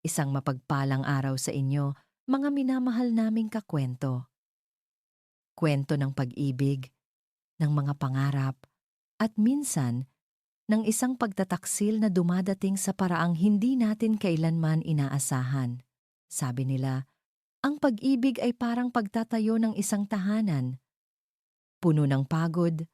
Isang mapagpalang araw sa inyo, mga minamahal naming kakwento. Kwento ng pag-ibig, ng mga pangarap, at minsan, ng isang pagtataksil na dumadating sa paraang hindi natin kailanman inaasahan. Sabi nila, ang pag-ibig ay parang pagtatayo ng isang tahanan, puno ng pagod,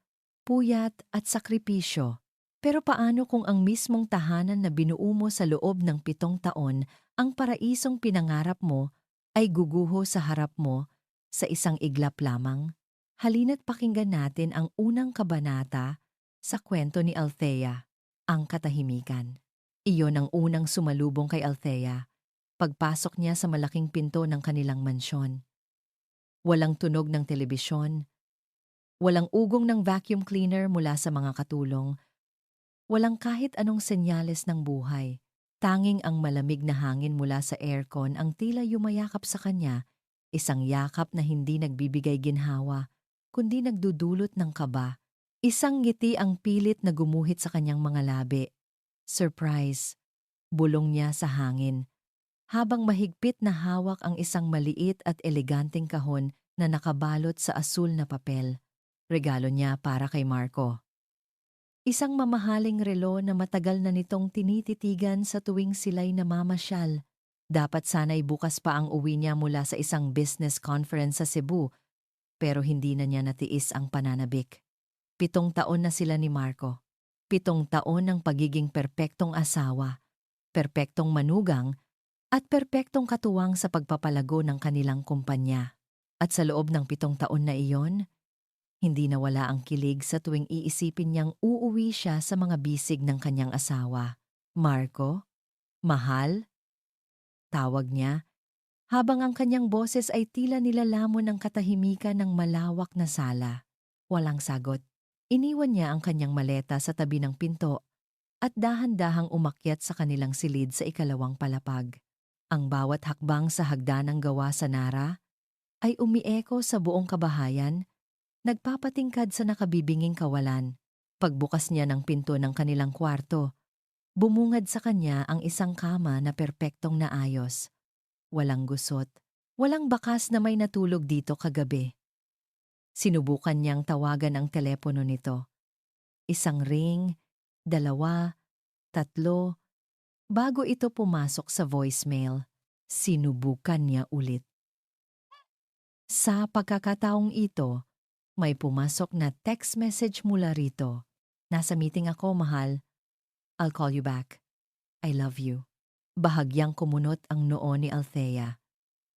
puyat at sakripisyo. Pero paano kung ang mismong tahanan na binuo mo sa loob ng 7 taon, ang paraisong pinangarap mo, ay guguho sa harap mo sa isang iglap lamang? Halina't pakinggan natin ang unang kabanata sa kwento ni Althea, ang katahimikan. Iyon ang unang sumalubong kay Althea, pagpasok niya sa malaking pinto ng kanilang mansyon. Walang tunog ng telebisyon, walang ugong ng vacuum cleaner mula sa mga katulong, walang kahit anong senyales ng buhay. Tanging ang malamig na hangin mula sa aircon ang tila yumayakap sa kanya, isang yakap na hindi nagbibigay ginhawa, kundi nagdudulot ng kaba. Isang ngiti ang pilit na gumuhit sa kanyang mga labi. Surprise, bulong niya sa hangin, habang mahigpit na hawak ang isang maliit at eleganteng kahon na nakabalot sa asul na papel. Regalo niya para kay Marco. Isang mamahaling relo na matagal na nitong tinititigan sa tuwing sila'y namamasyal. Dapat sana'y bukas pa ang uwi niya mula sa isang business conference sa Cebu, pero hindi na niya natiis ang pananabik. 7 taon na sila ni Marco. 7 taon ng pagiging perpektong asawa, perpektong manugang, at perpektong katuwang sa pagpapalago ng kanilang kumpanya. At sa loob ng 7 taon na iyon, hindi nawala ang kilig sa tuwing iisipin niyang uuwi siya sa mga bisig ng kanyang asawa. Marco? Mahal? Tawag niya, habang ang kanyang boses ay tila nilalamon ng katahimikan ng malawak na sala. Walang sagot. Iniwan niya ang kanyang maleta sa tabi ng pinto at dahan-dahang umakyat sa kanilang silid sa ikalawang palapag. Ang bawat hakbang sa hagdanang gawa sa Nara ay umieko sa buong kabahayan, nagpapatingkad sa nakabibinging kawalan. Pagbukas niya ng pinto ng kanilang kwarto, bumungad sa kanya ang isang kama na perpektong naayos. Walang gusot, walang bakas na may natulog dito kagabi. Sinubukan niyang tawagan ang telepono nito. Isang ring, 2, 3, bago ito pumasok sa voicemail. Sinubukan niya ulit. Sa pagkakataong ito, may pumasok na text message mula rito. Nasa meeting ako, mahal. I'll call you back. I love you. Bahagyang kumunot ang noo ni Althea.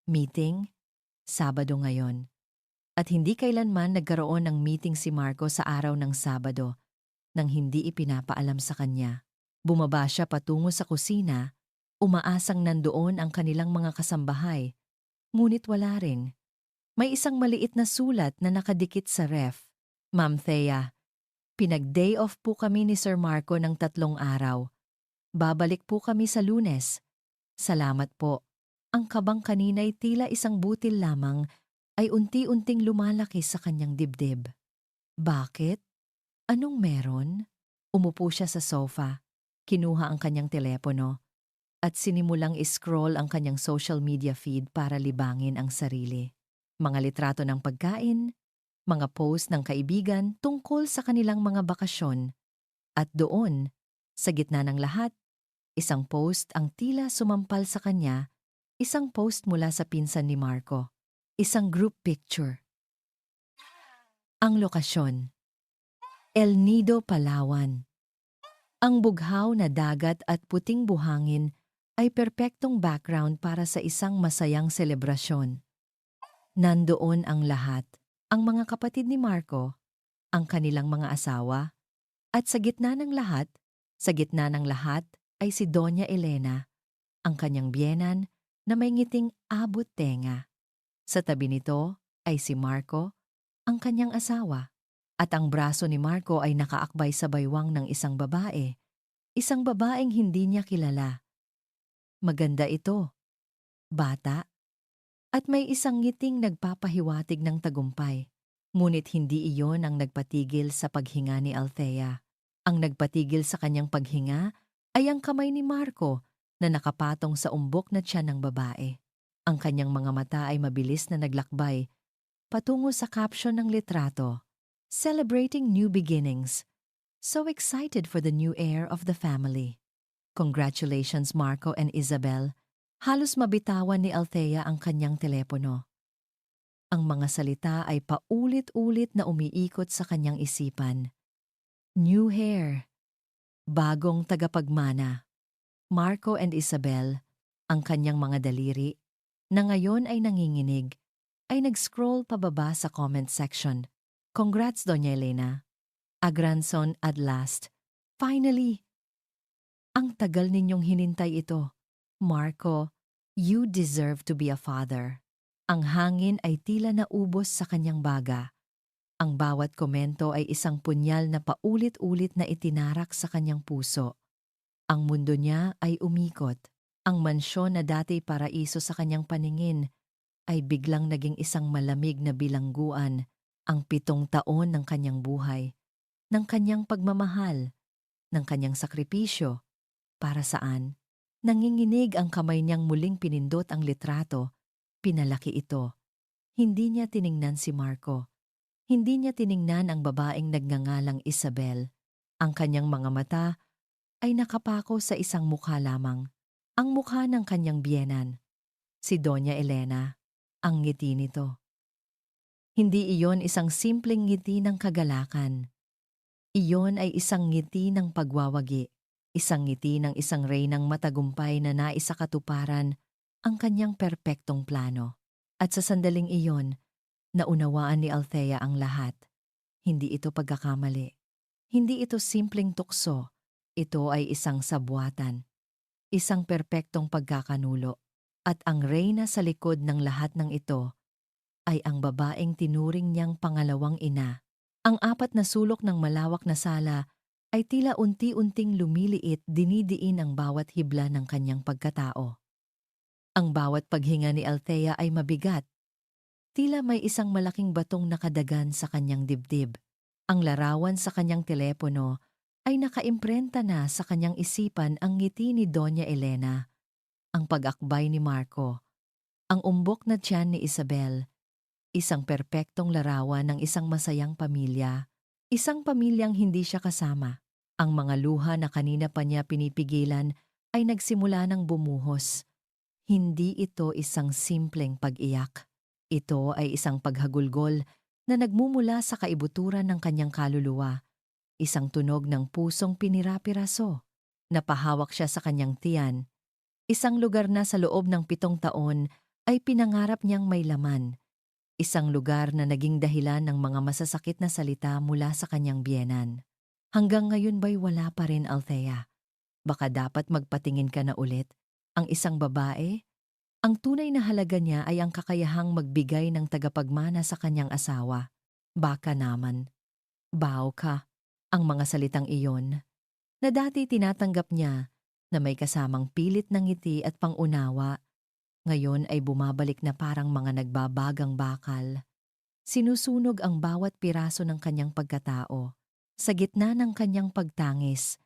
Meeting? Sabado ngayon. At hindi kailanman nagkaroon ng meeting si Marco sa araw ng Sabado nang hindi ipinapaalam sa kanya. Bumaba siya patungo sa kusina, umaasang nandoon ang kanilang mga kasambahay. Ngunit wala rin. May isang maliit na sulat na nakadikit sa ref. Ma'am Thea, pinag-day off po kami ni Sir Marco ng 3 araw. Babalik po kami sa Lunes. Salamat po. Ang kabang kanina'y tila isang butil lamang ay unti-unting lumalaki sa kanyang dibdib. Bakit? Anong meron? Umupo siya sa sofa, kinuha ang kanyang telepono, at sinimulang scroll ang kanyang social media feed para libangin ang sarili. Mga litrato ng pagkain, mga post ng kaibigan tungkol sa kanilang mga bakasyon. At doon, sa gitna ng lahat, isang post ang tila sumampal sa kanya, isang post mula sa pinsan ni Marco. Isang group picture. Ang lokasyon, El Nido, Palawan. Ang bughaw na dagat at puting buhangin ay perpektong background para sa isang masayang selebrasyon. Nandoon ang lahat, ang mga kapatid ni Marco, ang kanilang mga asawa, at sa gitna ng lahat ay si Doña Elena, ang kanyang biyenan na may ngiting abot tenga. Sa tabi nito ay si Marco, ang kanyang asawa, at ang braso ni Marco ay nakaakbay sa baywang ng isang babaeng hindi niya kilala. Maganda ito, bata, at may isang ngiting nagpapahiwatig ng tagumpay. Ngunit hindi iyon ang nagpatigil sa paghinga ni Althea. Ang nagpatigil sa kanyang paghinga ay ang kamay ni Marco na nakapatong sa umbok na tiyan ng babae. Ang kanyang mga mata ay mabilis na naglakbay patungo sa caption ng litrato, "Celebrating New Beginnings. So excited for the new heir of the family." Congratulations Marco and Isabel. Halos mabitawan ni Althea ang kanyang telepono. Ang mga salita ay paulit-ulit na umiikot sa kanyang isipan. New hair, bagong tagapagmana. Marco and Isabel, ang kanyang mga daliri, na ngayon ay nanginginig, ay nag-scroll pababa sa comment section. Congrats, Doña Elena. A grandson at last. Finally! Ang tagal ninyong hinintay ito. Marco, you deserve to be a father. Ang hangin ay tila naubos sa kanyang baga. Ang bawat komento ay isang punyal na paulit-ulit na itinarak sa kanyang puso. Ang mundo niya ay umikot. Ang mansyon na dati paraiso sa kanyang paningin ay biglang naging isang malamig na bilangguan. Ang 7 taon ng kanyang buhay, ng kanyang pagmamahal, ng kanyang sakripisyo. Para saan? Nanginginig ang kamay niyang muling pinindot ang litrato. Pinalaki ito. Hindi niya tiningnan si Marco. Hindi niya tiningnan ang babaeng nagngangalang Isabel. Ang kanyang mga mata ay nakapako sa isang mukha lamang. Ang mukha ng kanyang biyenan. Si Doña Elena. Ang ngiti nito. Hindi iyon isang simpleng ngiti ng kagalakan. Iyon ay isang ngiti ng pagwawagi. Isang ngiti ng isang reynang matagumpay na naisakatuparan ang kanyang perpektong plano. At sa sandaling iyon, naunawaan ni Althea ang lahat. Hindi ito pagkakamali. Hindi ito simpleng tukso. Ito ay isang sabwatan. Isang perpektong pagkakanulo. At ang reyna sa likod ng lahat ng ito ay ang babaeng tinuring niyang pangalawang ina. Ang 4 na sulok ng malawak na sala ay tila unti-unting lumiliit, dinidiin ang bawat hibla ng kanyang pagkatao. Ang bawat paghinga ni Althea ay mabigat. Tila may isang malaking batong nakadagan sa kanyang dibdib. Ang larawan sa kanyang telepono ay nakaimprenta na sa kanyang isipan, ang ngiti ni Doña Elena, ang pag-akbay ni Marco, ang umbok na tiyan ni Isabel, isang perpektong larawan ng isang masayang pamilya, isang pamilyang hindi siya kasama. Ang mga luha na kanina pa niya pinipigilan ay nagsimula ng bumuhos. Hindi ito isang simpleng pag-iyak. Ito ay isang paghagulgol na nagmumula sa kaibuturan ng kanyang kaluluwa. Isang tunog ng pusong pinirapiraso. Napahawak siya sa kanyang tiyan. Isang lugar na sa loob ng 7 taon ay pinangarap niyang may laman. Isang lugar na naging dahilan ng mga masasakit na salita mula sa kanyang biyenan. Hanggang ngayon ba'y wala pa rin, Althea? Baka dapat magpatingin ka na ulit. Ang isang babae, ang tunay na halaga niya ay ang kakayahang magbigay ng tagapagmana sa kanyang asawa. Baka naman. Bao ka. Ang mga salitang iyon, na dati tinatanggap niya na may kasamang pilit ng ngiti at pangunawa, ngayon ay bumabalik na parang mga nagbabagang bakal. Sinusunog ang bawat piraso ng kanyang pagkatao. Sa gitna ng kanyang pagtangis,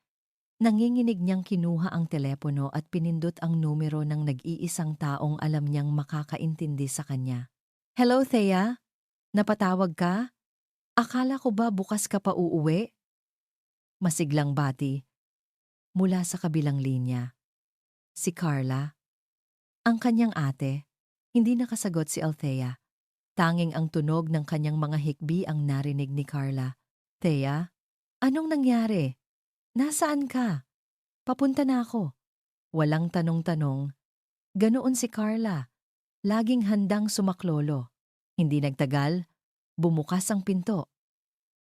nanginginig niyang kinuha ang telepono at pinindot ang numero ng nag-iisang taong alam niyang makakaintindi sa kanya. "Hello, Thea? Napatawag ka? Akala ko ba bukas ka pa uuwi?" Masiglang bati mula sa kabilang linya. Si Carla, ang kanyang ate. Hindi nakasagot si Althea. Tanging ang tunog ng kanyang mga hikbi ang narinig ni Carla. "Thea, anong nangyari? Nasaan ka?" "Papunta na ako." Walang tanong-tanong. Ganoon si Carla. Laging handang sumaklolo. Hindi nagtagal, bumukas ang pinto.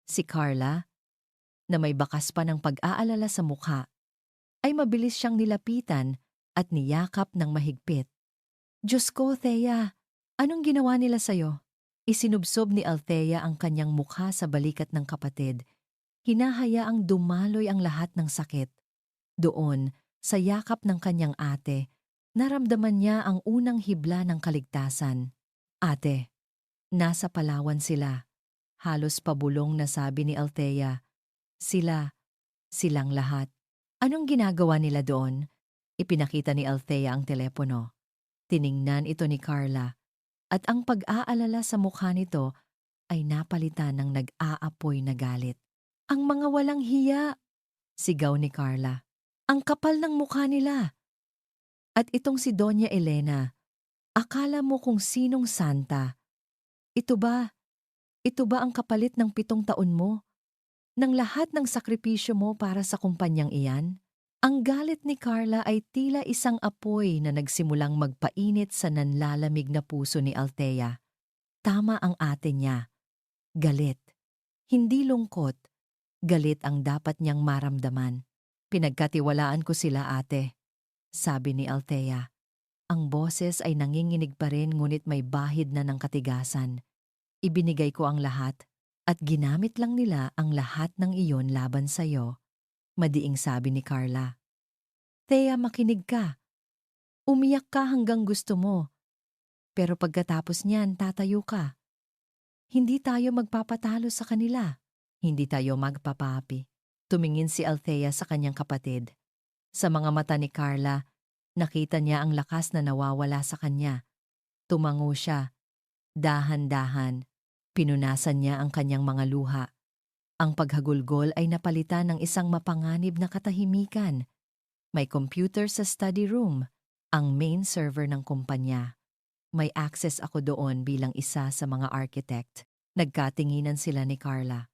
Si Carla, na may bakas pa ng pag-aalala sa mukha, ay mabilis siyang nilapitan at niyakap ng mahigpit. "Diyos ko, Thea, anong ginawa nila sa'yo?" Isinubsob ni Althea ang kanyang mukha sa balikat ng kapatid. Hinahayaang dumaloy ang lahat ng sakit. Doon, sa yakap ng kanyang ate, naramdaman niya ang unang hibla ng kaligtasan. "Ate, nasa Palawan sila." Halos pabulong na sabi ni Althea. Silang lahat. Anong ginagawa nila doon? Ipinakita ni Althea ang telepono. Tiningnan ito ni Carla at ang pag-aalala sa mukha nito ay napalitan ng nag-aapoy na galit. Ang mga walang hiya! Sigaw ni Carla. Ang kapal ng mukha nila! At itong si Doña Elena, akala mo kung sinong santa? Ito ba? Ito ba ang kapalit ng 7 taon mo? Ng lahat ng sakripisyo mo para sa kumpanyang iyan? Ang galit ni Carla ay tila isang apoy na nagsimulang magpainit sa nanlalamig na puso ni Althea. Tama ang ate niya. Galit. Hindi lungkot. Galit ang dapat niyang maramdaman. Pinagkatiwalaan ko sila, ate, sabi ni Althea. Ang boses ay nanginginig pa rin ngunit may bahid na ng katigasan. Ibinigay ko ang lahat at ginamit lang nila ang lahat ng iyon laban sa'yo. Madiing sabi ni Carla. Thea, makinig ka. Umiyak ka hanggang gusto mo. Pero pagkatapos niyan, tatayo ka. Hindi tayo magpapatalo sa kanila. Hindi tayo magpapapi. Tumingin si Althea sa kanyang kapatid. Sa mga mata ni Carla, nakita niya ang lakas na nawawala sa kanya. Tumango siya. Dahan-dahan. Pinunasan niya ang kanyang mga luha. Ang paghagulgol ay napalitan ng isang mapanganib na katahimikan. May computer sa study room, ang main server ng kumpanya. May access ako doon bilang isa sa mga architect. Nagkatinginan sila ni Carla.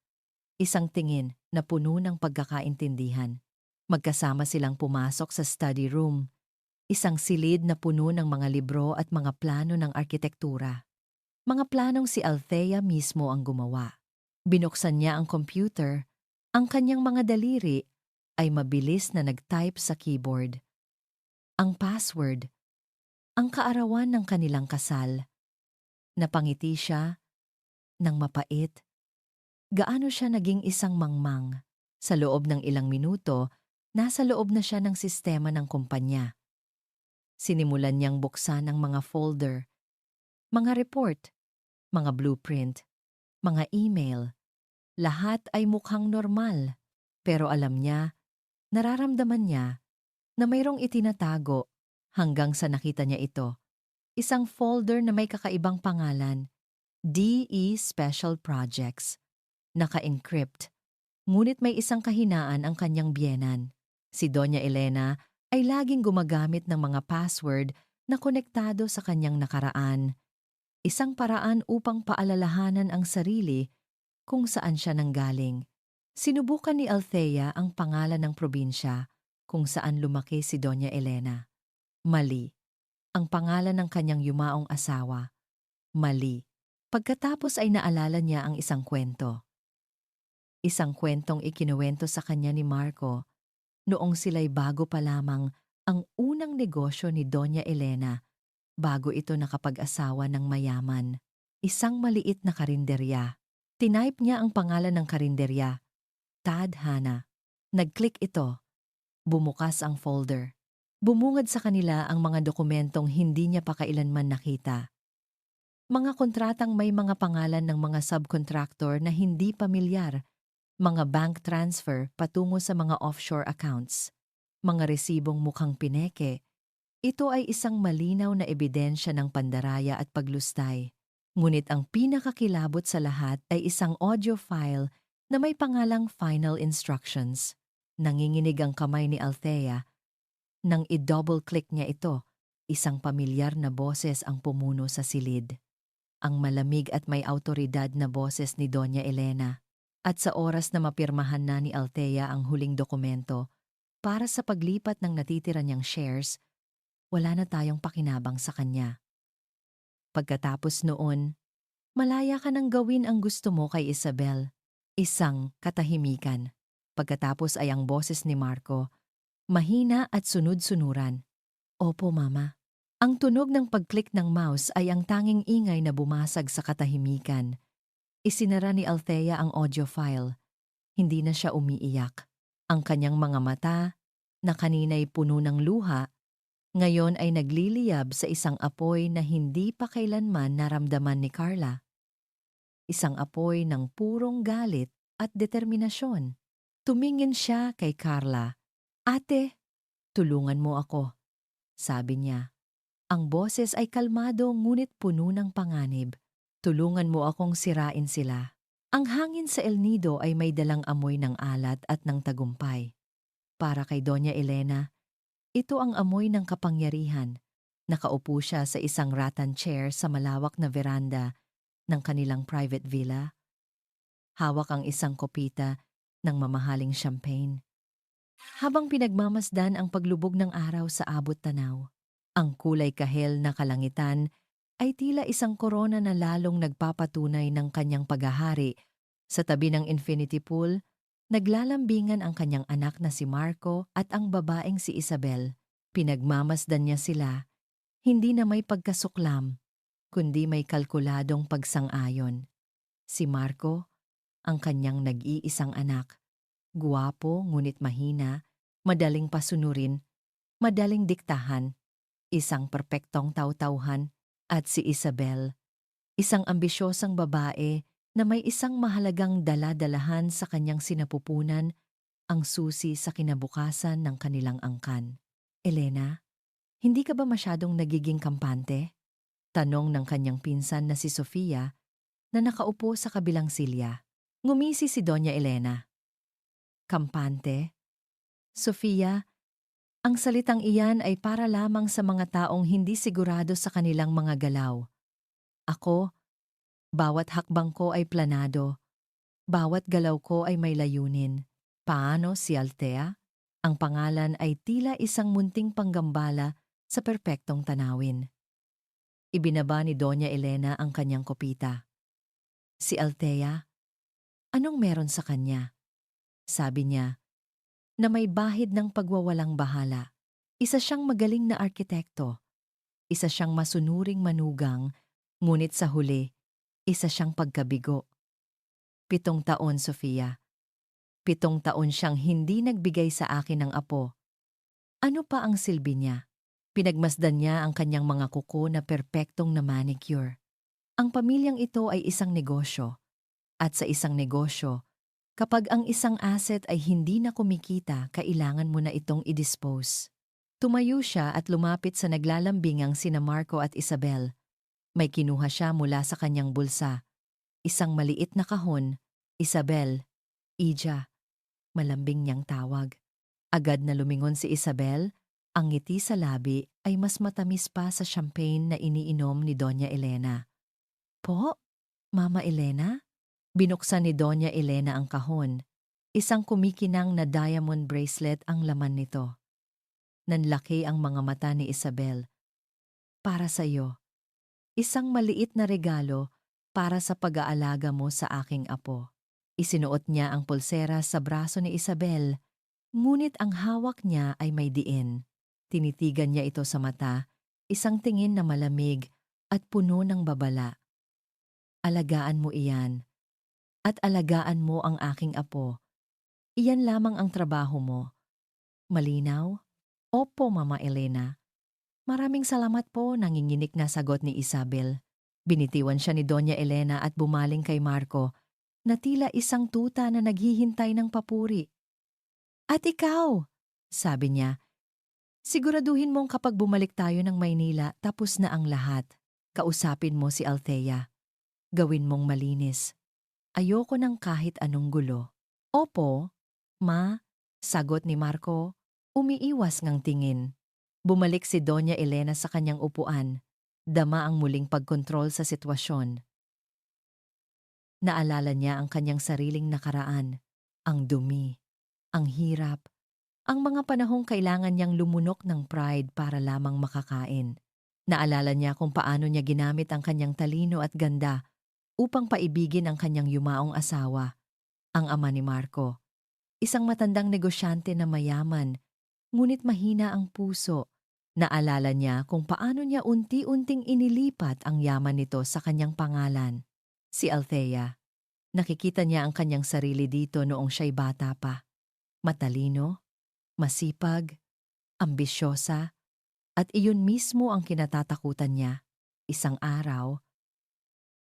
Isang tingin na puno ng pagkakaintindihan. Magkasama silang pumasok sa study room. Isang silid na puno ng mga libro at mga plano ng arkitektura. Mga planong si Althea mismo ang gumawa. Binuksan niya ang computer. Ang kanyang mga daliri ay mabilis na nag-type sa keyboard. Ang password, ang kaarawan ng kanilang kasal. Napangiti siya ng mapait. Gaano siya naging isang mangmang. Sa loob ng ilang minuto, nasa loob na siya ng sistema ng kumpanya. Sinimulan niyang buksan ang mga folder, mga report, mga blueprint, mga email. Lahat ay mukhang normal. Pero alam niya, nararamdaman niya na mayroong itinatago hanggang sa nakita niya ito. Isang folder na may kakaibang pangalan, DE Special Projects. Naka-encrypt, ngunit may isang kahinaan ang kanyang biyenan. Si Doña Elena ay laging gumagamit ng mga password na konektado sa kanyang nakaraan. Isang paraan upang paalalahanan ang sarili kung saan siya nanggaling. Sinubukan ni Althea ang pangalan ng probinsya kung saan lumaki si Doña Elena. Mali. Ang pangalan ng kanyang yumaong asawa. Mali. Pagkatapos ay naalala niya ang isang kwento. Isang kwentong ikinuwento sa kanya ni Marco noong sila'y bago pa lamang ang unang negosyo ni Doña Elena bago ito nakapag-asawa ng mayaman. Isang maliit na karinderya. Tinype niya ang pangalan ng karinderya. Tadhana. Nag-click ito. Bumukas ang folder. Bumungad sa kanila ang mga dokumentong hindi niya pa kailanman nakita. Mga kontratang may mga pangalan ng mga subcontractor na hindi pamilyar, mga bank transfer patungo sa mga offshore accounts, mga resibong mukhang pineke. Ito ay isang malinaw na ebidensya ng pandaraya at paglustay. Ngunit ang pinakakilabot sa lahat ay isang audio file na may pangalang Final Instructions. Nanginginig ang kamay ni Althea. Nang i-double-click niya ito, isang pamilyar na boses ang pumuno sa silid. Ang malamig at may autoridad na boses ni Doña Elena. At sa oras na mapirmahan na ni Althea ang huling dokumento para sa paglipat ng natitira niyang shares, wala na tayong pakinabang sa kanya. Pagkatapos noon, malaya ka nang gawin ang gusto mo kay Isabel. Isang katahimikan. Pagkatapos ay ang boses ni Marco, mahina at sunod-sunuran. Opo, Mama. Ang tunog ng pag-click ng mouse ay ang tanging ingay na bumasag sa katahimikan. Isinara ni Althea ang audio file. Hindi na siya umiiyak. Ang kanyang mga mata, na kanina'y puno ng luha, ngayon ay nagliliyab sa isang apoy na hindi pa kailanman naramdaman ni Carla. Isang apoy ng purong galit at determinasyon. Tumingin siya kay Carla. Ate, Tulungan mo ako, sabi niya. Ang boses ay kalmado ngunit puno ng panganib. Tulungan mo akong sirain sila. Ang hangin sa El Nido ay may dalang amoy ng alat at ng tagumpay. Para kay Doña Elena, ito ang amoy ng kapangyarihan. Nakaupo siya sa isang rattan chair sa malawak na veranda ng kanilang private villa. Hawak ang isang kopita ng mamahaling champagne. Habang pinagmamasdan ang paglubog ng araw sa abot tanaw, ang kulay kahel na kalangitan ay tila isang korona na lalong nagpapatunay ng kanyang paghahari. Sa tabi ng infinity pool, naglalambingan ang kanyang anak na si Marco at ang babaeng si Isabel. Pinagmamasdan niya sila, hindi na may pagkasuklam, kundi may kalkuladong pagsang-ayon. Si Marco, ang kanyang nag-iisang anak, guwapo ngunit mahina, madaling pasunurin, madaling diktahan, isang perpektong taw-tauhan, at si Isabel, isang ambisyosang babae na may isang mahalagang dala-dalahan sa kanyang sinapupunan, ang susi sa kinabukasan ng kanilang angkan. Elena, hindi ka ba masyadong nagiging kampante? Tanong ng kanyang pinsan na si Sofia na nakaupo sa kabilang silya. Ngumisi si Doña Elena. Kampante? Sofia, ang salitang iyan ay para lamang sa mga taong hindi sigurado sa kanilang mga galaw. Ako, bawat hakbang ko ay planado. Bawat galaw ko ay may layunin. Paano si Althea? Ang pangalan ay tila isang munting panggambala sa perpektong tanawin. Ibinaba ni Doña Elena ang kanyang kopita. Si Althea, anong meron sa kanya? Sabi niya, na may bahid ng pagwawalang bahala. Isa siyang magaling na arkitekto. Isa siyang masunuring manugang, ngunit sa huli, isa siyang pagkabigo. 7 taon, Sofia. 7 taon siyang hindi nagbigay sa akin ng apo. Ano pa ang silbi niya? Pinagmasdan niya ang kanyang mga kuko na perpektong na manicure. Ang pamilyang ito ay isang negosyo. At sa isang negosyo, kapag ang isang asset ay hindi na kumikita, kailangan mo na itong i-dispose. Tumayo siya at lumapit sa naglalambingang sina Marco at Isabel. May kinuha siya mula sa kanyang bulsa. Isang maliit na kahon. Isabel, Ija, malambing niyang tawag. Agad na lumingon si Isabel, ang ngiti sa labi ay mas matamis pa sa champagne na iniinom ni Doña Elena. Po, Mama Elena? Binuksan ni Doña Elena ang kahon. Isang kumikinang na diamond bracelet ang laman nito. Nanlaki ang mga mata ni Isabel. Para sa iyo. Isang maliit na regalo para sa pag-aalaga mo sa aking apo. Isinuot niya ang pulsera sa braso ni Isabel, ngunit ang hawak niya ay may diin. Tinitigan niya ito sa mata, isang tingin na malamig at puno ng babala. Alagaan mo iyan, at alagaan mo ang aking apo. Iyan lamang ang trabaho mo. Malinaw? Opo, Mama Elena. Maraming salamat po, nanginginig na sagot ni Isabel. Binitiwan siya ni Doña Elena at bumaling kay Marco, na tila isang tuta na naghihintay ng papuri. At ikaw, sabi niya, siguraduhin mong kapag bumalik tayo ng Maynila tapos na ang lahat, kausapin mo si Althea. Gawin mong malinis. Ayoko ng kahit anong gulo. Opo, Ma, sagot ni Marco, umiiwas ngang tingin. Bumalik si Doña Elena sa kanyang upuan, dama ang muling pagkontrol sa sitwasyon. Naalala niya ang kanyang sariling nakaraan, ang dumi, ang hirap, ang mga panahong kailangan niyang lumunok ng pride para lamang makakain. Naalala niya kung paano niya ginamit ang kanyang talino at ganda upang paibigin ang kanyang yumaong asawa, ang ama ni Marco. Isang matandang negosyante na mayaman, ngunit mahina ang puso. Naalala niya kung paano niya unti-unting inilipat ang yaman nito sa kanyang pangalan. Si Althea. Nakikita niya ang kanyang sarili dito noong siya'y bata pa. Matalino, masipag, ambisyosa, at iyon mismo ang kinatatakutan niya. Isang araw,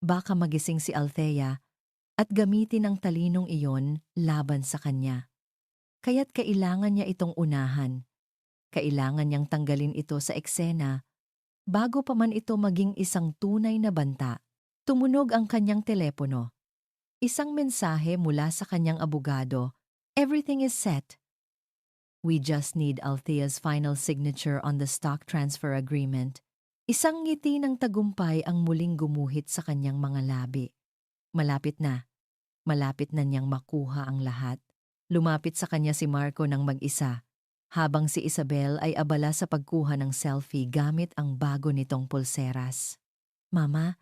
baka magising si Althea at gamitin ang talinong iyon laban sa kanya. Kaya't kailangan niya itong unahan. Kailangan niyang tanggalin ito sa eksena bago pa man ito maging isang tunay na banta. Tumunog ang kanyang telepono. Isang mensahe mula sa kanyang abogado. Everything is set. We just need Althea's final signature on the stock transfer agreement. Isang ngiti ng tagumpay ang muling gumuhit sa kanyang mga labi. Malapit na. Malapit na niyang makuha ang lahat. Lumapit sa kanya si Marco ng mag-isa, habang si Isabel ay abala sa pagkuha ng selfie gamit ang bago nitong pulseras. Mama,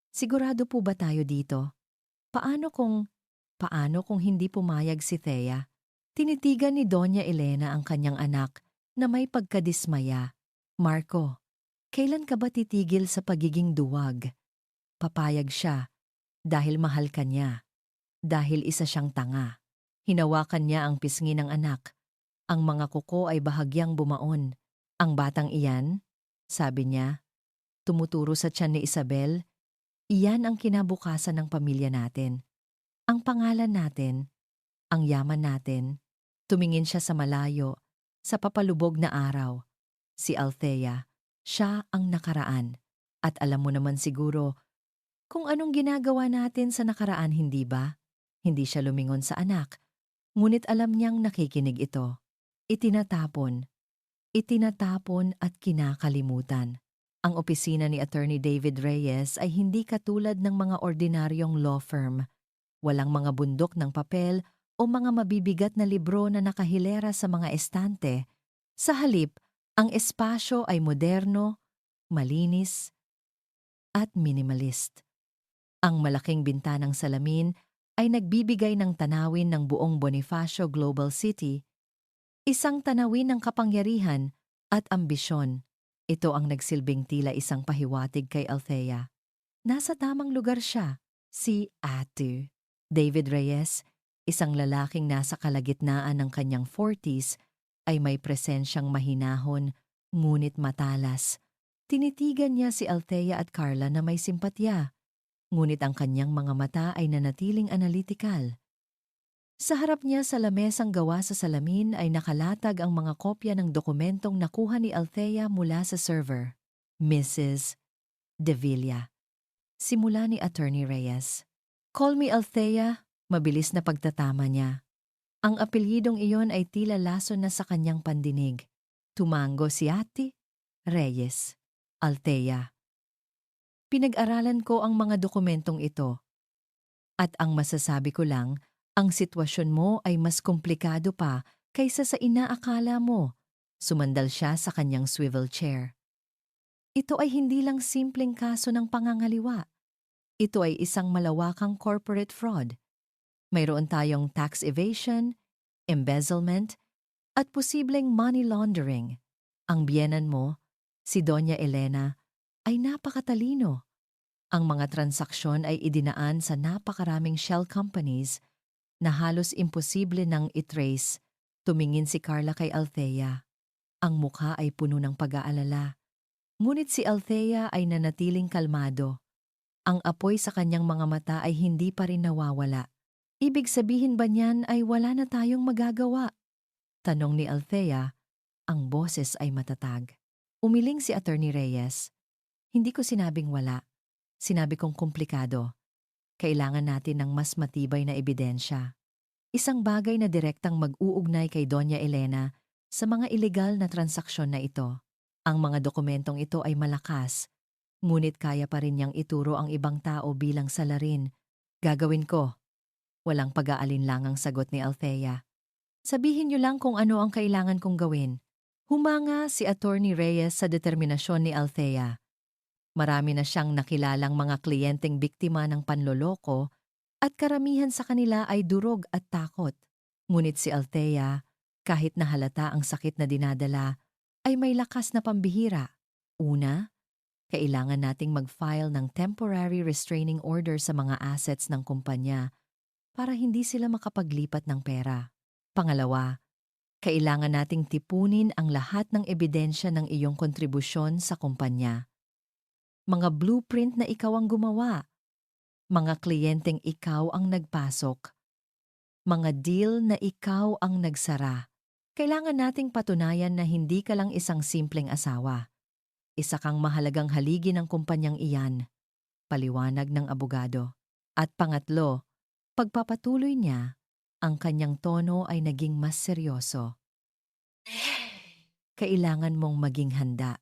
sigurado po ba tayo dito? Paano kung hindi pumayag si Thea? Tinitigan ni Doña Elena ang kanyang anak na may pagkadismaya. Marco, kailan ka ba titigil sa pagiging duwag? Papayag siya dahil mahal ka niya. Dahil isa siyang tanga. Hinawakan niya ang pisngi ng anak. Ang mga kuko ay bahagyang bumaon. Ang batang iyan, sabi niya, tumuturo sa tiyan ni Isabel, iyan ang kinabukasan ng pamilya natin. Ang pangalan natin, ang yaman natin. Tumingin siya sa malayo, sa papalubog na araw. Si Althea, siya ang nakaraan. At alam mo naman siguro kung anong ginagawa natin sa nakaraan, hindi ba? Hindi siya lumingon sa anak, ngunit alam niyang nakikinig ito. Itinatapon at kinakalimutan. Ang opisina ni Attorney David Reyes ay hindi katulad ng mga ordinaryong law firm. Walang mga bundok ng papel o mga mabibigat na libro na nakahilera sa mga estante. Sa halip, ang espasyo ay moderno, malinis, at minimalist. Ang malaking bintanang salamin ay nagbibigay ng tanawin ng buong Bonifacio Global City, isang tanawin ng kapangyarihan at ambisyon. Ito ang nagsilbing tila isang pahiwatig kay Althea. Nasa tamang lugar siya, si Ate. David Reyes, isang lalaking nasa kalagitnaan ng kanyang 40s, ay may presensyang mahinahon, ngunit matalas. Tinitigan niya si Althea at Carla na may simpatya. Ngunit ang kanyang mga mata ay nanatiling analytical. Sa harap niya sa lamesang gawa sa salamin ay nakalatag ang mga kopya ng dokumentong nakuha ni Althea mula sa server. Mrs. De Villa. Simula ni Attorney Reyes. Call me Althea, mabilis na pagtatama niya. Ang apelyidong iyon ay tila lason na sa kanyang pandinig. Tumango si Ate Reyes. Althea. Pinag-aralan ko ang mga dokumentong ito. At ang masasabi ko lang, ang sitwasyon mo ay mas komplikado pa kaysa sa inaakala mo. Sumandal siya sa kanyang swivel chair. Ito ay hindi lang simpleng kaso ng pangangaliwa. Ito ay isang malawakang corporate fraud. Mayroon tayong tax evasion, embezzlement, at posibleng money laundering. Ang biyenan mo, si Doña Elena, ay napakatalino. Ang mga transaksyon ay idinaan sa napakaraming shell companies na halos imposible nang itrace. Tumingin si Carla kay Althea. Ang mukha ay puno ng pag-aalala. Ngunit si Althea ay nanatiling kalmado. Ang apoy sa kanyang mga mata ay hindi pa rin nawawala. Ibig sabihin ba niyan ay wala na tayong magagawa? Tanong ni Althea, ang boses ay matatag. Umiling si Attorney Reyes. Hindi ko sinabing wala. Sinabi kong komplikado. Kailangan natin ng mas matibay na ebidensya. Isang bagay na direktang mag-uugnay kay Doña Elena sa mga ilegal na transaksyon na ito. Ang mga dokumentong ito ay malakas, ngunit kaya pa rin niyang ituro ang ibang tao bilang salarin. Gagawin ko. Walang pag-aalinlangang sagot ni Althea. Sabihin niyo lang kung ano ang kailangan kong gawin. Humanga si Attorney Reyes sa determinasyon ni Althea. Marami na siyang nakilalang mga kliyenteng biktima ng panloloko at karamihan sa kanila ay durog at takot. Ngunit si Althea, kahit na halata ang sakit na dinadala, ay may lakas na pambihira. Una, kailangan nating mag-file ng temporary restraining order sa mga assets ng kumpanya para hindi sila makapaglipat ng pera. Pangalawa, kailangan nating tipunin ang lahat ng ebidensya ng iyong kontribusyon sa kumpanya. Mga blueprint na ikaw ang gumawa, mga kliyenteng ikaw ang nagpasok, mga deal na ikaw ang nagsara, Kailangan nating patunayan na hindi ka lang isang simpleng asawa. Isa kang mahalagang haligi ng kumpanyang iyan, paliwanag ng abogado. At pangatlo, pagpapatuloy niya, ang kanyang tono ay naging mas seryoso. Kailangan mong maging handa.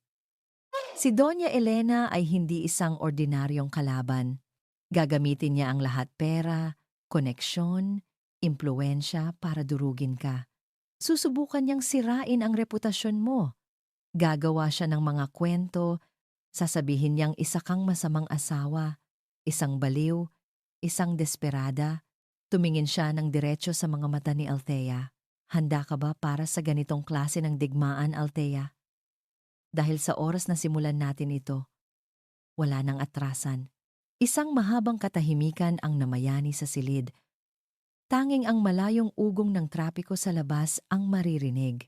Si Doña Elena ay hindi isang ordinaryong kalaban. Gagamitin niya ang lahat pera, koneksyon, impluensya para durugin ka. Susubukan niyang sirain ang reputasyon mo. Gagawa siya ng mga kwento, sasabihin niyang isa kang masamang asawa, isang baliw, isang desperada. Tumingin siya ng diretso sa mga mata ni Althea. Handa ka ba para sa ganitong klase ng digmaan, Althea? Dahil sa oras na simulan natin ito, wala nang atrasan. Isang mahabang katahimikan ang namayani sa silid. Tanging ang malayong ugong ng trapiko sa labas ang maririnig.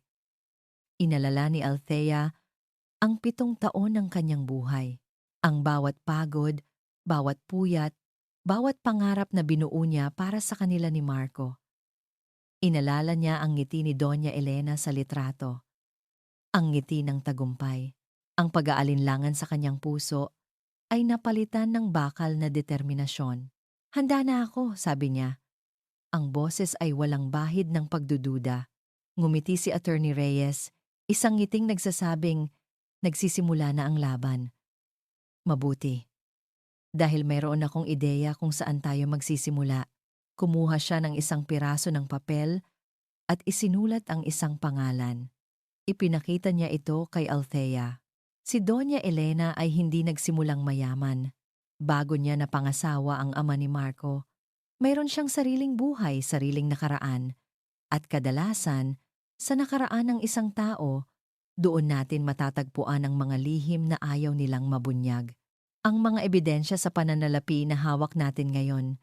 Inalala ni Althea ang 7 taon ng kanyang buhay. Ang bawat pagod, bawat puyat, bawat pangarap na binuo niya para sa kanila ni Marco. Inalala niya ang ngiti ni Doña Elena sa litrato. Ang ngiti ng tagumpay. Ang pag-aalinlangan sa kanyang puso ay napalitan ng bakal na determinasyon. Handa na ako, sabi niya. Ang boses ay walang bahid ng pagdududa. Ngumiti si Attorney Reyes, isang ngiting nagsasabing, nagsisimula na ang laban. Mabuti. Dahil mayroon akong ideya kung saan tayo magsisimula. Kumuha siya ng isang piraso ng papel at isinulat ang isang pangalan. Ipinakita niya ito kay Althea. Si Doña Elena ay hindi nagsimulang mayaman. Bago niya napangasawa ang ama ni Marco, mayroon siyang sariling buhay, sariling nakaraan. At kadalasan, sa nakaraan ng isang tao, doon natin matatagpuan ang mga lihim na ayaw nilang mabunyag. Ang mga ebidensya sa pananalapi na hawak natin ngayon,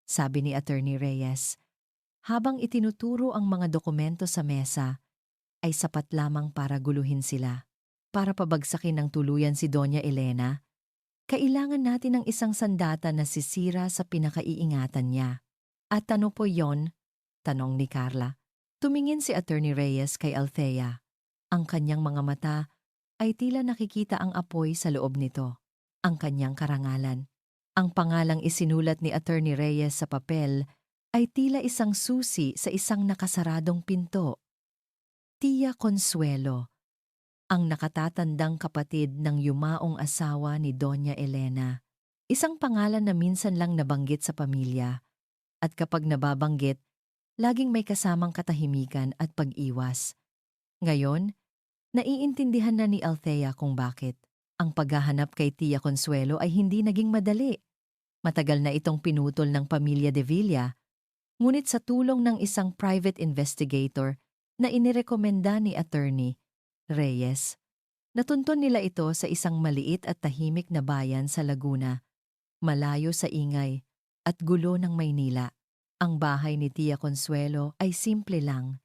sabi ni Attorney Reyes, habang itinuturo ang mga dokumento sa mesa, ay sapat lamang para guluhin sila. Para pabagsakin ng tuluyan si Doña Elena, kailangan natin ng isang sandata na sisira sa pinakaiingatan niya. At ano po yon? Tanong ni Carla. Tumingin si Attorney Reyes kay Althea. Ang kanyang mga mata ay tila nakikita ang apoy sa loob nito. Ang kanyang karangalan. Ang pangalang isinulat ni Attorney Reyes sa papel ay tila isang susi sa isang nakasaradong pinto. Tia Consuelo, ang nakatatandang kapatid ng yumaong asawa ni Doña Elena. Isang pangalan na minsan lang nabanggit sa pamilya, at kapag nababanggit, laging may kasamang katahimikan at pag-iwas. Ngayon, naiintindihan na ni Althea kung bakit. Ang paghahanap kay Tia Consuelo ay hindi naging madali. Matagal na itong pinutol ng pamilya de Villa, ngunit sa tulong ng isang private investigator na inirekomenda ni Attorney Reyes, natunton nila ito sa isang maliit at tahimik na bayan sa Laguna, malayo sa ingay at gulo ng Maynila. Ang bahay ni Tia Consuelo ay simple lang,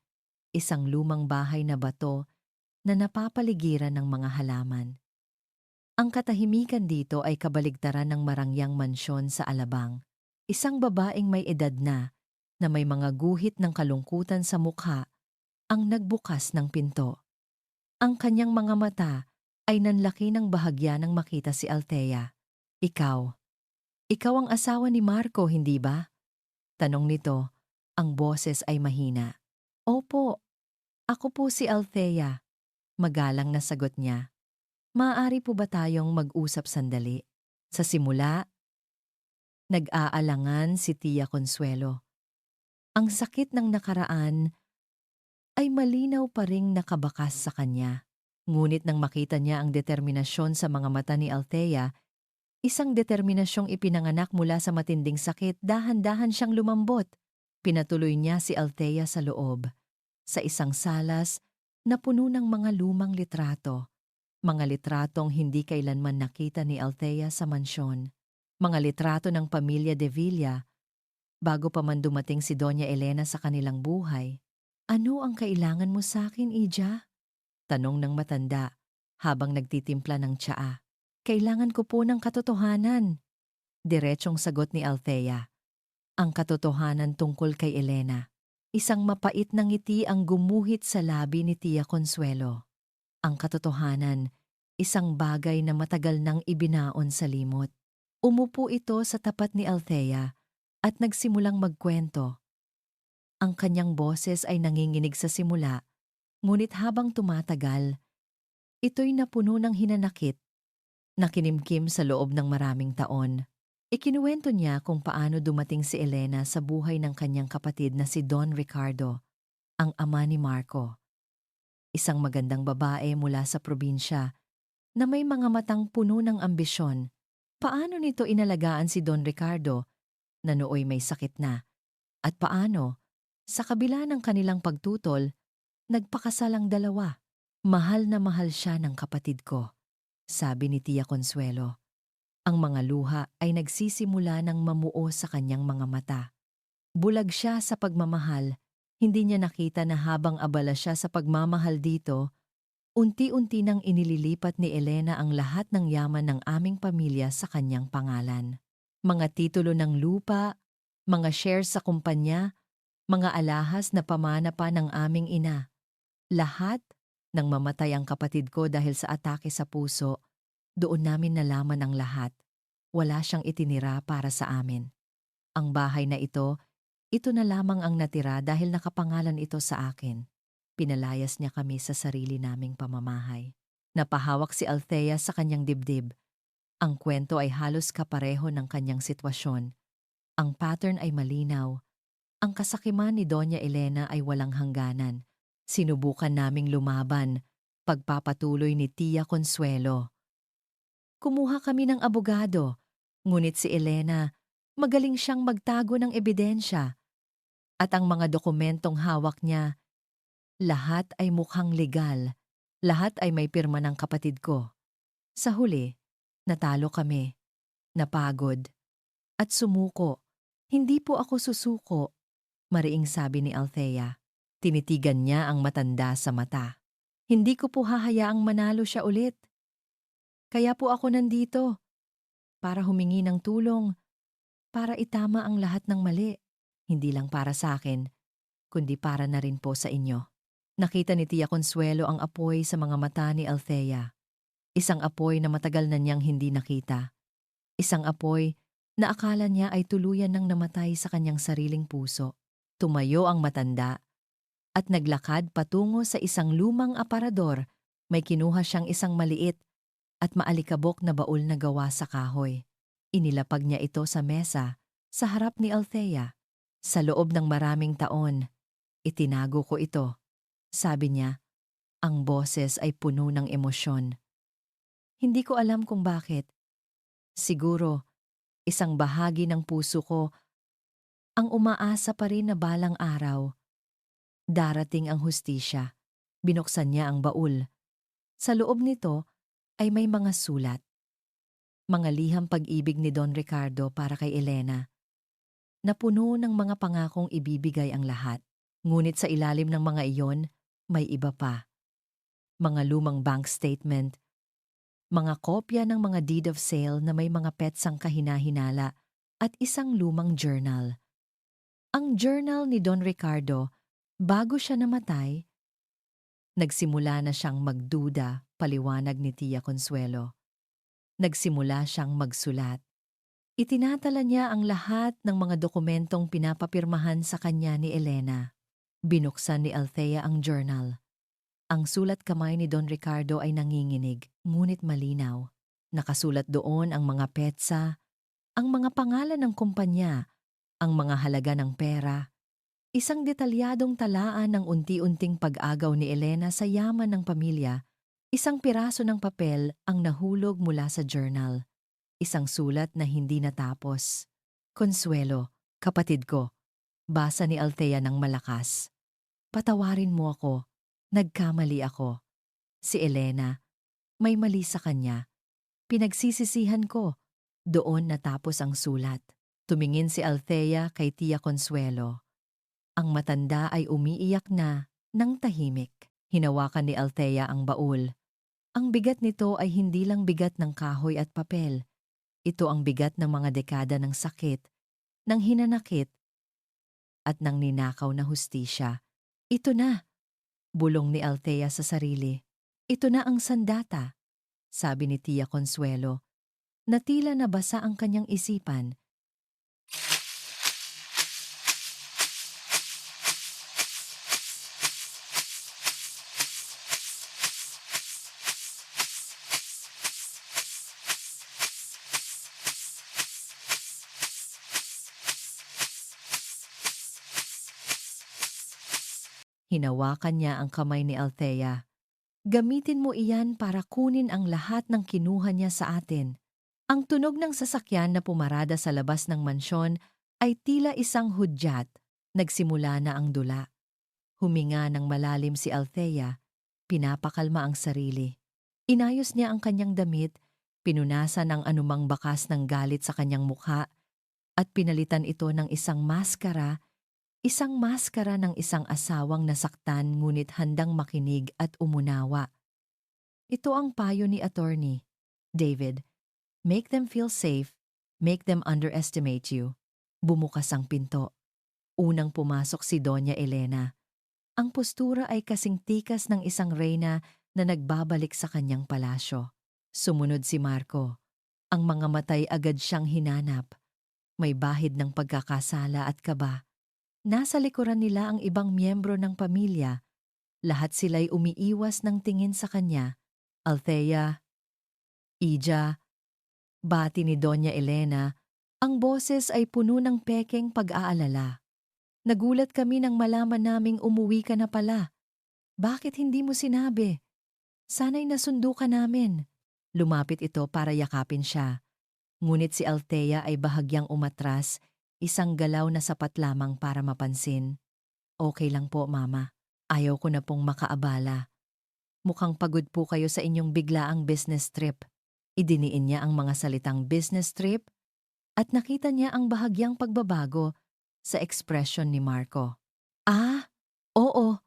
isang lumang bahay na bato na napapaligiran ng mga halaman. Ang katahimikan dito ay kabaligtaran ng marangyang mansyon sa Alabang. Isang babaeng may edad na may mga guhit ng kalungkutan sa mukha ang nagbukas ng pinto. Ang kanyang mga mata ay nanlaki ng bahagya nang makita si Althea. Ikaw ang asawa ni Marco, hindi ba? Tanong nito, ang boses ay mahina. Opo, ako po si Althea. Magalang na sagot niya. Maaari po ba tayong mag-usap sandali? Sa simula, nag-aalangan si Tia Consuelo. Ang sakit ng nakaraan ay malinaw pa ring nakabakas sa kanya. Ngunit nang makita niya ang determinasyon sa mga mata ni Althea, isang determinasyong ipinanganak mula sa matinding sakit, dahan-dahan siyang lumambot. Pinatuloy niya si Althea sa loob, sa isang salas na puno ng mga lumang litrato. Mga litratong hindi kailanman nakita ni Althea sa mansyon. Mga litrato ng pamilya de Villa, bago pa man dumating si Doña Elena sa kanilang buhay. Ano ang kailangan mo sa akin, Ija? Tanong ng matanda habang nagtitimpla ng tsaa. Kailangan ko po ng katotohanan. Diretsong sagot ni Althea. Ang katotohanan tungkol kay Elena. Isang mapait na ngiti ang gumuhit sa labi ni Tia Consuelo. Ang katotohanan, isang bagay na matagal nang ibinaon sa limot. Umupo ito sa tapat ni Althea at nagsimulang magkwento. Ang kanyang boses ay nanginginig sa simula, ngunit habang tumatagal, ito'y napuno ng hinanakit na kinimkim sa loob ng maraming taon. Ikinuwento niya kung paano dumating si Elena sa buhay ng kanyang kapatid na si Don Ricardo, ang ama ni Marco. Isang magandang babae mula sa probinsya na may mga matang puno ng ambisyon. Paano nito inalagaan si Don Ricardo na nooy may sakit na? At paano, sa kabila ng kanilang pagtutol, nagpakasal ang dalawa? Mahal na mahal siya ng kapatid ko, sabi ni Tia Consuelo. Ang mga luha ay nagsisimula ng mamuo sa kanyang mga mata. Bulag siya sa pagmamahal, hindi niya nakita na habang abala siya sa pagmamahal dito, unti-unti nang inililipat ni Elena ang lahat ng yaman ng aming pamilya sa kanyang pangalan. Mga titulo ng lupa, mga shares sa kumpanya, mga alahas na pamana pa ng aming ina. Lahat nang mamatay ang kapatid ko dahil sa atake sa puso, doon namin nalaman ang lahat. Wala siyang itinira para sa amin. Ang bahay na ito na lamang ang natira dahil nakapangalan ito sa akin. Pinalayas niya kami sa sarili naming pamamahay. Napahawak si Althea sa kanyang dibdib. Ang kwento ay halos kapareho ng kanyang sitwasyon. Ang pattern ay malinaw. Ang kasakiman ni Doña Elena ay walang hangganan. Sinubukan naming lumaban, pagpapatuloy ni Tia Consuelo. Kumuha kami ng abogado, ngunit si Elena, magaling siyang magtago ng ebidensya. At ang mga dokumentong hawak niya, lahat ay mukhang legal, lahat ay may pirma ng kapatid ko. Sa huli, natalo kami, napagod, at sumuko. Hindi po ako susuko, mariing sabi ni Althea. Tinitigan niya ang matanda sa mata. Hindi ko po hahayaang manalo siya ulit. Kaya po ako nandito, para humingi ng tulong, para itama ang lahat ng mali. Hindi lang para sa akin, kundi para na rin po sa inyo. Nakita ni Tia Consuelo ang apoy sa mga mata ni Althea. Isang apoy na matagal na niyang hindi nakita. Isang apoy na akala niya ay tuluyan nang namatay sa kanyang sariling puso. Tumayo ang matanda at naglakad patungo sa isang lumang aparador. May kinuha siyang isang maliit at maalikabok na baul na gawa sa kahoy. Inilapag niya ito sa mesa sa harap ni Althea. Sa loob ng maraming taon, itinago ko ito. Sabi niya, ang boses ay puno ng emosyon. Hindi ko alam kung bakit. Siguro, isang bahagi ng puso ko ang umaasa pa rin na balang araw. Darating ang hustisya. Binuksan niya ang baul. Sa loob nito ay may mga sulat. Mga liham pag-ibig ni Don Ricardo para kay Elena. Napuno ng mga pangakong ibibigay ang lahat. Ngunit sa ilalim ng mga iyon, may iba pa. Mga lumang bank statement, mga kopya ng mga deed of sale na may mga petsang kahina-hinala at isang lumang journal. Ang journal ni Don Ricardo, bago siya namatay, nagsimula na siyang magduda, paliwanag ni Tia Consuelo. Nagsimula siyang magsulat. Itinatala niya ang lahat ng mga dokumentong pinapapirmahan sa kanya ni Elena. Binuksan ni Althea ang journal. Ang sulat kamay ni Don Ricardo ay nanginginig, ngunit malinaw. Nakasulat doon ang mga petsa, ang mga pangalan ng kumpanya, ang mga halaga ng pera. Isang detalyadong talaan ng unti-unting pag-agaw ni Elena sa yaman ng pamilya. Isang piraso ng papel ang nahulog mula sa journal. Isang sulat na hindi natapos. Consuelo, kapatid ko, basa ni Althea ng malakas. Patawarin mo ako. Nagkamali ako. Si Elena, may mali sa kanya. Pinagsisisihan ko. Doon natapos ang sulat. Tumingin si Althea kay Tia Consuelo. Ang matanda ay umiiyak na ng tahimik. Hinawakan ni Althea ang baul. Ang bigat nito ay hindi lang bigat ng kahoy at papel. Ito ang bigat ng mga dekada ng sakit, ng hinanakit, at ng ninakaw na hustisya. Ito na, bulong ni Althea sa sarili. Ito na ang sandata, sabi ni Tia Consuelo, na tila nabasa ang kanyang isipan. Hinawakan niya ang kamay ni Althea. Gamitin mo iyan para kunin ang lahat ng kinuha niya sa atin. Ang tunog ng sasakyan na pumarada sa labas ng mansyon ay tila isang hudyat. Nagsimula na ang dula. Huminga ng malalim si Althea, pinapakalma ang sarili. Inayos niya ang kanyang damit, pinunasan ang anumang bakas ng galit sa kanyang mukha, at pinalitan ito ng isang maskara ng isang asawang nasaktan ngunit handang makinig at umunawa. Ito ang payo ni Attorney David. Make them feel safe, make them underestimate you. Bumukas ang pinto. Unang pumasok si Doña Elena. Ang postura ay kasing tikas ng isang reyna na nagbabalik sa kanyang palasyo. Sumunod si Marco. Ang mga matay agad siyang hinanap. May bahid ng pagkakasala at kaba. Nasa likuran nila ang ibang miyembro ng pamilya. Lahat sila'y umiiwas ng tingin sa kanya. Althea, Ija, bati ni Doña Elena, ang boses ay puno ng pekeng pag-aalala. Nagulat kami nang malaman naming umuwi ka na pala. Bakit hindi mo sinabi? Sana'y nasundo ka namin. Lumapit ito para yakapin siya. Ngunit si Althea ay bahagyang umatras, isang galaw na sapat lamang para mapansin. Okay lang po, Mama. Ayaw ko na pong makaabala. Mukhang pagod po kayo sa inyong biglaang business trip. Idiniin niya ang mga salitang business trip at nakita niya ang bahagyang pagbabago sa ekspresyon ni Marco. Ah, oo,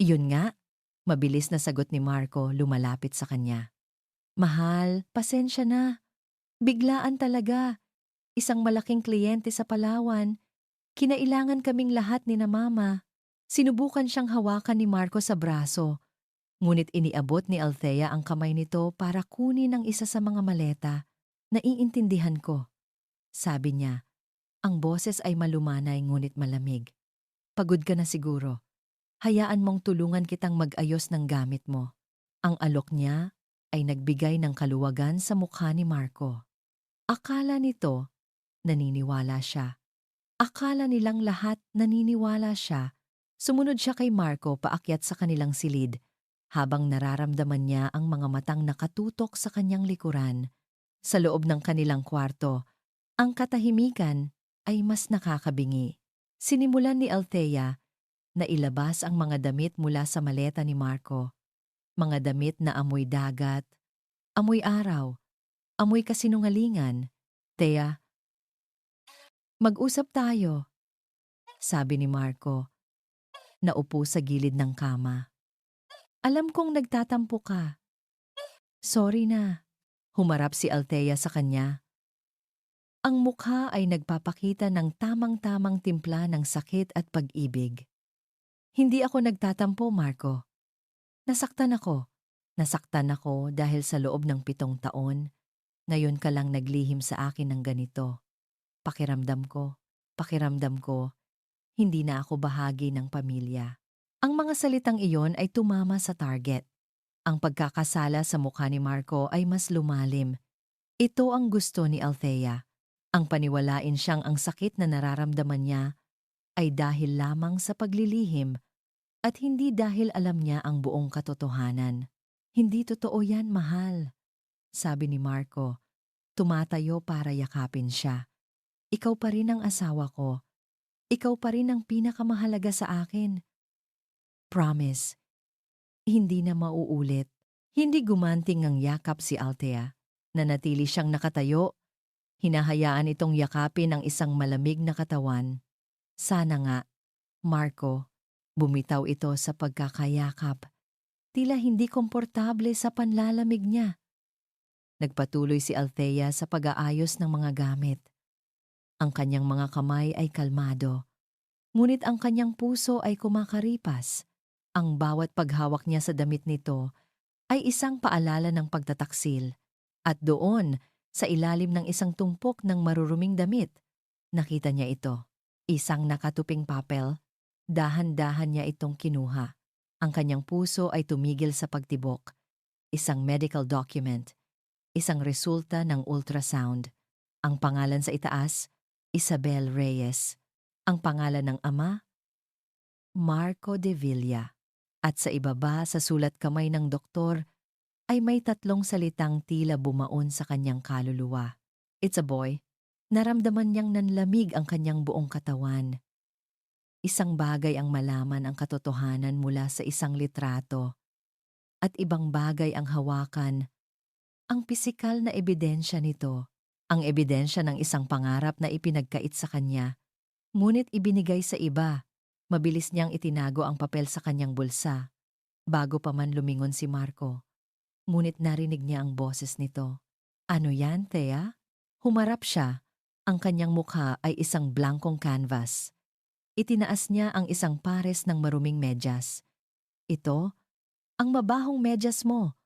iyon nga. Mabilis na sagot ni Marco, lumalapit sa kanya. Mahal, pasensya na. Biglaan talaga. Isang malaking kliyente sa Palawan. Kinailangan kaming lahat ni na Mama. Sinubukan siyang hawakan ni Marco sa braso. Ngunit iniabot ni Althea ang kamay nito para kunin ang isa sa mga maleta. Naiintindihan ko. Sabi niya, ang boses ay malumanay ngunit malamig. Pagod ka na siguro. Hayaan mong tulungan kitang mag-ayos ng gamit mo. Ang alok niya ay nagbigay ng kaluwagan sa mukha ni Marco. Akala nito, naniniwala siya. Akala nilang lahat naniniwala siya. Sumunod siya kay Marco paakyat sa kanilang silid, habang nararamdaman niya ang mga matang nakatutok sa kanyang likuran. Sa loob ng kanilang kwarto, ang katahimikan ay mas nakakabingi. Sinimulan ni Althea na ilabas ang mga damit mula sa maleta ni Marco. Mga damit na amoy dagat, amoy araw, amoy kasinungalingan. Thea, mag-usap tayo, sabi ni Marco. Naupo sa gilid ng kama. Alam kong nagtatampo ka. Sorry na. Humarap si Althea sa kanya. Ang mukha ay nagpapakita ng tamang-tamang timpla ng sakit at pag-ibig. Hindi ako nagtatampo, Marco. Nasaktan ako. Nasaktan ako dahil sa loob ng 7 taon, ngayon ka lang naglihim sa akin ng ganito. Pakiramdam ko, hindi na ako bahagi ng pamilya. Ang mga salitang iyon ay tumama sa target. Ang pagkakasala sa mukha ni Marco ay mas lumalim. Ito ang gusto ni Althea. Ang paniwalain siyang ang sakit na nararamdaman niya ay dahil lamang sa paglilihim at hindi dahil alam niya ang buong katotohanan. Hindi totoo yan, mahal, sabi ni Marco. Tumatayo para yakapin siya. Ikaw pa rin ang asawa ko. Ikaw pa rin ang pinakamahalaga sa akin. Promise, hindi na mauulit. Hindi gumanting ang yakap si Althea. Nanatili siyang nakatayo. Hinahayaan itong yakapin ang isang malamig na katawan. Sana nga, Marco, bumitaw ito sa pagkakayakap. Tila hindi komportable sa panlalamig niya. Nagpatuloy si Althea sa pag-aayos ng mga gamit. Ang kanyang mga kamay ay kalmado. Ngunit ang kanyang puso ay kumakaripas. Ang bawat paghawak niya sa damit nito ay isang paalala ng pagtataksil. At doon, sa ilalim ng isang tumpok ng maruruming damit, nakita niya ito. Isang nakatuping papel. Dahan-dahan niya itong kinuha. Ang kanyang puso ay tumigil sa pagtibok. Isang medical document. Isang resulta ng ultrasound. Ang pangalan sa itaas, Isabel Reyes. Ang pangalan ng ama, Marco de Villa. At sa ibaba sa sulat kamay ng doktor ay may tatlong salitang tila bumaon sa kanyang kaluluwa. It's a boy. Naramdaman niyang nanlamig ang kanyang buong katawan. Isang bagay ang malaman ang katotohanan mula sa isang litrato at ibang bagay ang hawakan ang pisikal na ebidensya nito. Ang ebidensya ng isang pangarap na ipinagkait sa kanya, ngunit ibinigay sa iba. Mabilis niyang itinago ang papel sa kanyang bulsa bago pa man lumingon si Marco. Ngunit narinig niya ang boses nito. Ano yan, Thea? Humarap siya. Ang kanyang mukha ay isang blankong canvas. Itinaas niya ang isang pares ng maruming medyas. Ito, ang mabahong medyas mo.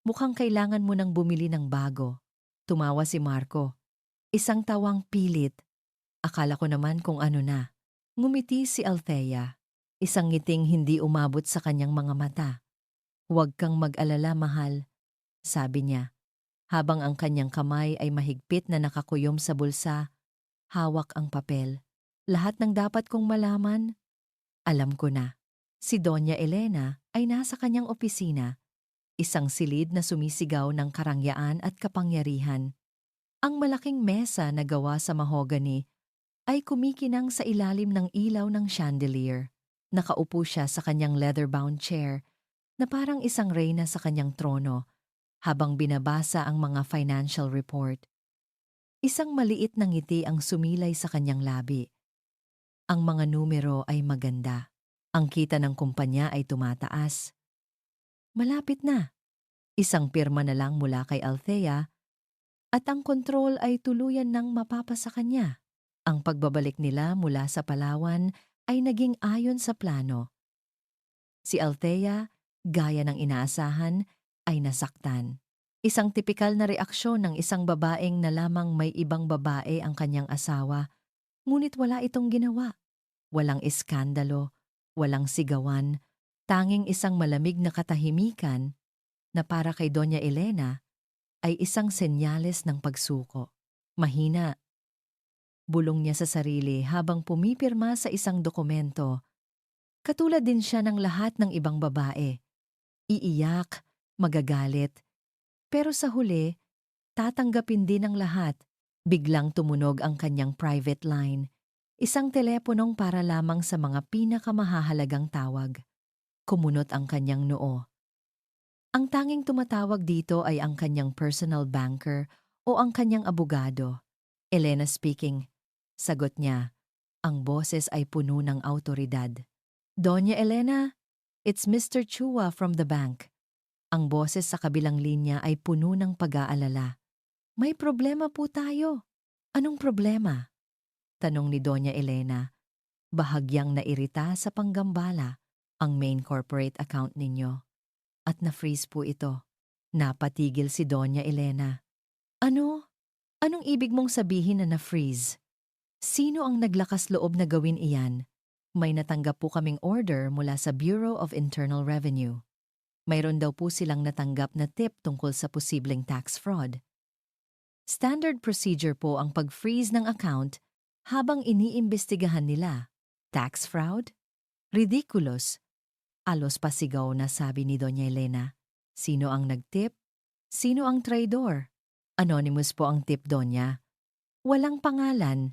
Mukhang kailangan mo nang bumili ng bago. Tumawa si Marco. Isang tawang pilit. Akala ko naman kung ano na. Ngumiti si Althea. Isang ngiting hindi umabot sa kanyang mga mata. Huwag kang mag-alala, mahal, sabi niya. Habang ang kanyang kamay ay mahigpit na nakakuyom sa bulsa, hawak ang papel. Lahat ng dapat kong malaman, alam ko na. Si Doña Elena ay nasa kanyang opisina, isang silid na sumisigaw ng karangyaan at kapangyarihan. Ang malaking mesa na gawa sa mahogany ay kumikinang sa ilalim ng ilaw ng chandelier. Nakaupo siya sa kanyang leather-bound chair na parang isang reyna sa kanyang trono habang binabasa ang mga financial report. Isang maliit na ngiti ang sumilay sa kanyang labi. Ang mga numero ay maganda. Ang kita ng kumpanya ay tumataas. Malapit na. Isang pirma na lang mula kay Althea at ang kontrol ay tuluyan ng mapapasa kanya. Ang pagbabalik nila mula sa Palawan ay naging ayon sa plano. Si Althea, gaya ng inaasahan, ay nasaktan. Isang tipikal na reaksyon ng isang babaeng na lamang may ibang babae ang kanyang asawa, ngunit wala itong ginawa. Walang iskandalo, walang sigawan, tanging isang malamig na katahimikan na para kay Doña Elena ay isang senyales ng pagsuko. Mahina. Bulong niya sa sarili habang pumipirma sa isang dokumento. Katulad din siya ng lahat ng ibang babae. Iiyak, magagalit. Pero sa huli, tatanggapin din ng lahat. Biglang tumunog ang kanyang private line. Isang teleponong para lamang sa mga pinakamahahalagang tawag. Kumunot ang kanyang noo. Ang tanging tumatawag dito ay ang kanyang personal banker o ang kanyang abogado. Elena speaking. Sagot niya. Ang boses ay puno ng autoridad. Doña Elena, it's Mr. Chua from the bank. Ang boses sa kabilang linya ay puno ng pag-aalala. May problema po tayo. Anong problema? Tanong ni Doña Elena. Bahagyang nairita sa panggambala ang main corporate account ninyo. At na-freeze po ito. Napatigil si Doña Elena. Ano? Anong ibig mong sabihin na na-freeze? Sino ang naglakas loob na gawin iyan? May natanggap po kaming order mula sa Bureau of Internal Revenue. Mayroon daw po silang natanggap na tip tungkol sa posibleng tax fraud. Standard procedure po ang pag-freeze ng account habang iniimbestigahan nila. Tax fraud? Ridiculous. Alos pasigaw na sabi ni Doña Elena. Sino ang nagtip? Sino ang traidor? Anonymous po ang tip, Doña. Walang pangalan.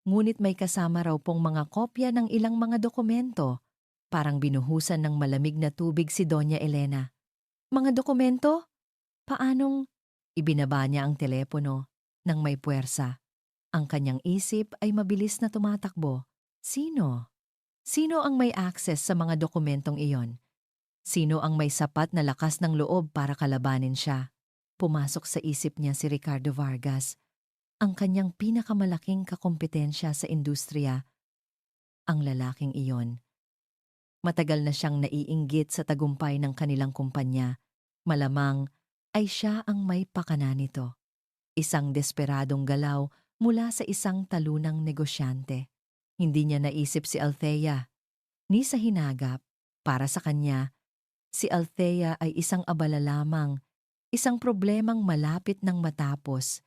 Ngunit may kasama raw pong mga kopya ng ilang mga dokumento. Parang binuhusan ng malamig na tubig si Doña Elena. Mga dokumento? Paanong? Ibinaba niya ang telepono nang may puwersa. Ang kanyang isip ay mabilis na tumatakbo. Sino? Sino ang may access sa mga dokumentong iyon? Sino ang may sapat na lakas ng loob para kalabanin siya? Pumasok sa isip niya si Ricardo Vargas, ang kanyang pinakamalaking kakompetensya sa industriya. ang lalaking iyon. Matagal na siyang naiinggit sa tagumpay ng kanilang kumpanya. Malamang ay siya ang may pakana nito. Isang desperadong galaw mula sa isang talunang negosyante. Hindi niya naisip si Althea, ni sa hinagap. Para sa kanya, si Althea ay isang abala lamang, isang problemang malapit ng matapos,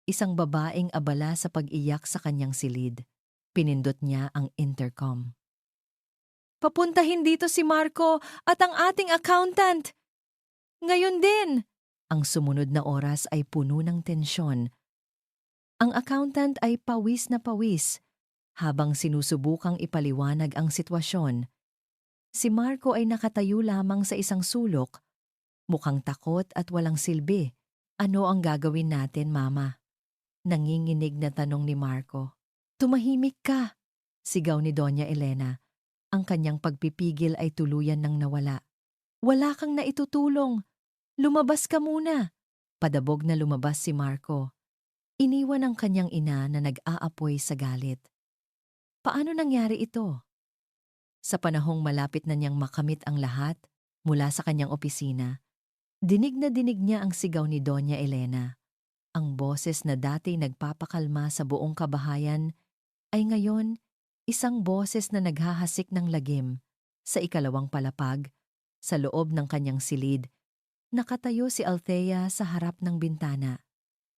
isang babaeng abala sa pag-iyak sa kanyang silid. Pinindot niya ang intercom. Papuntahin dito si Marco at ang ating accountant! Ngayon din! Ang sumunod na oras ay puno ng tensyon. Ang accountant ay pawis na pawis habang sinusubukang ipaliwanag ang sitwasyon. Si Marco ay nakatayo lamang sa isang sulok, mukhang takot at walang silbi. Ano ang gagawin natin, Mama? Nanginginig na tanong ni Marco. Tumahimik ka! Sigaw ni Doña Elena. Ang kanyang pagpipigil ay tuluyan nang nawala. Wala kang naitutulong. Lumabas ka muna. Padabog na lumabas si Marco. Iniwan ang kanyang ina na nag-aapoy sa galit. Paano nangyari ito? Sa panahong malapit na niyang makamit ang lahat mula sa kanyang opisina, dinig na dinig niya ang sigaw ni Doña Elena. Ang boses na dati nagpapakalma sa buong kabahayan ay ngayon isang boses na naghahasik ng lagim. Sa ikalawang palapag, sa loob ng kanyang silid, nakatayo si Althea sa harap ng bintana.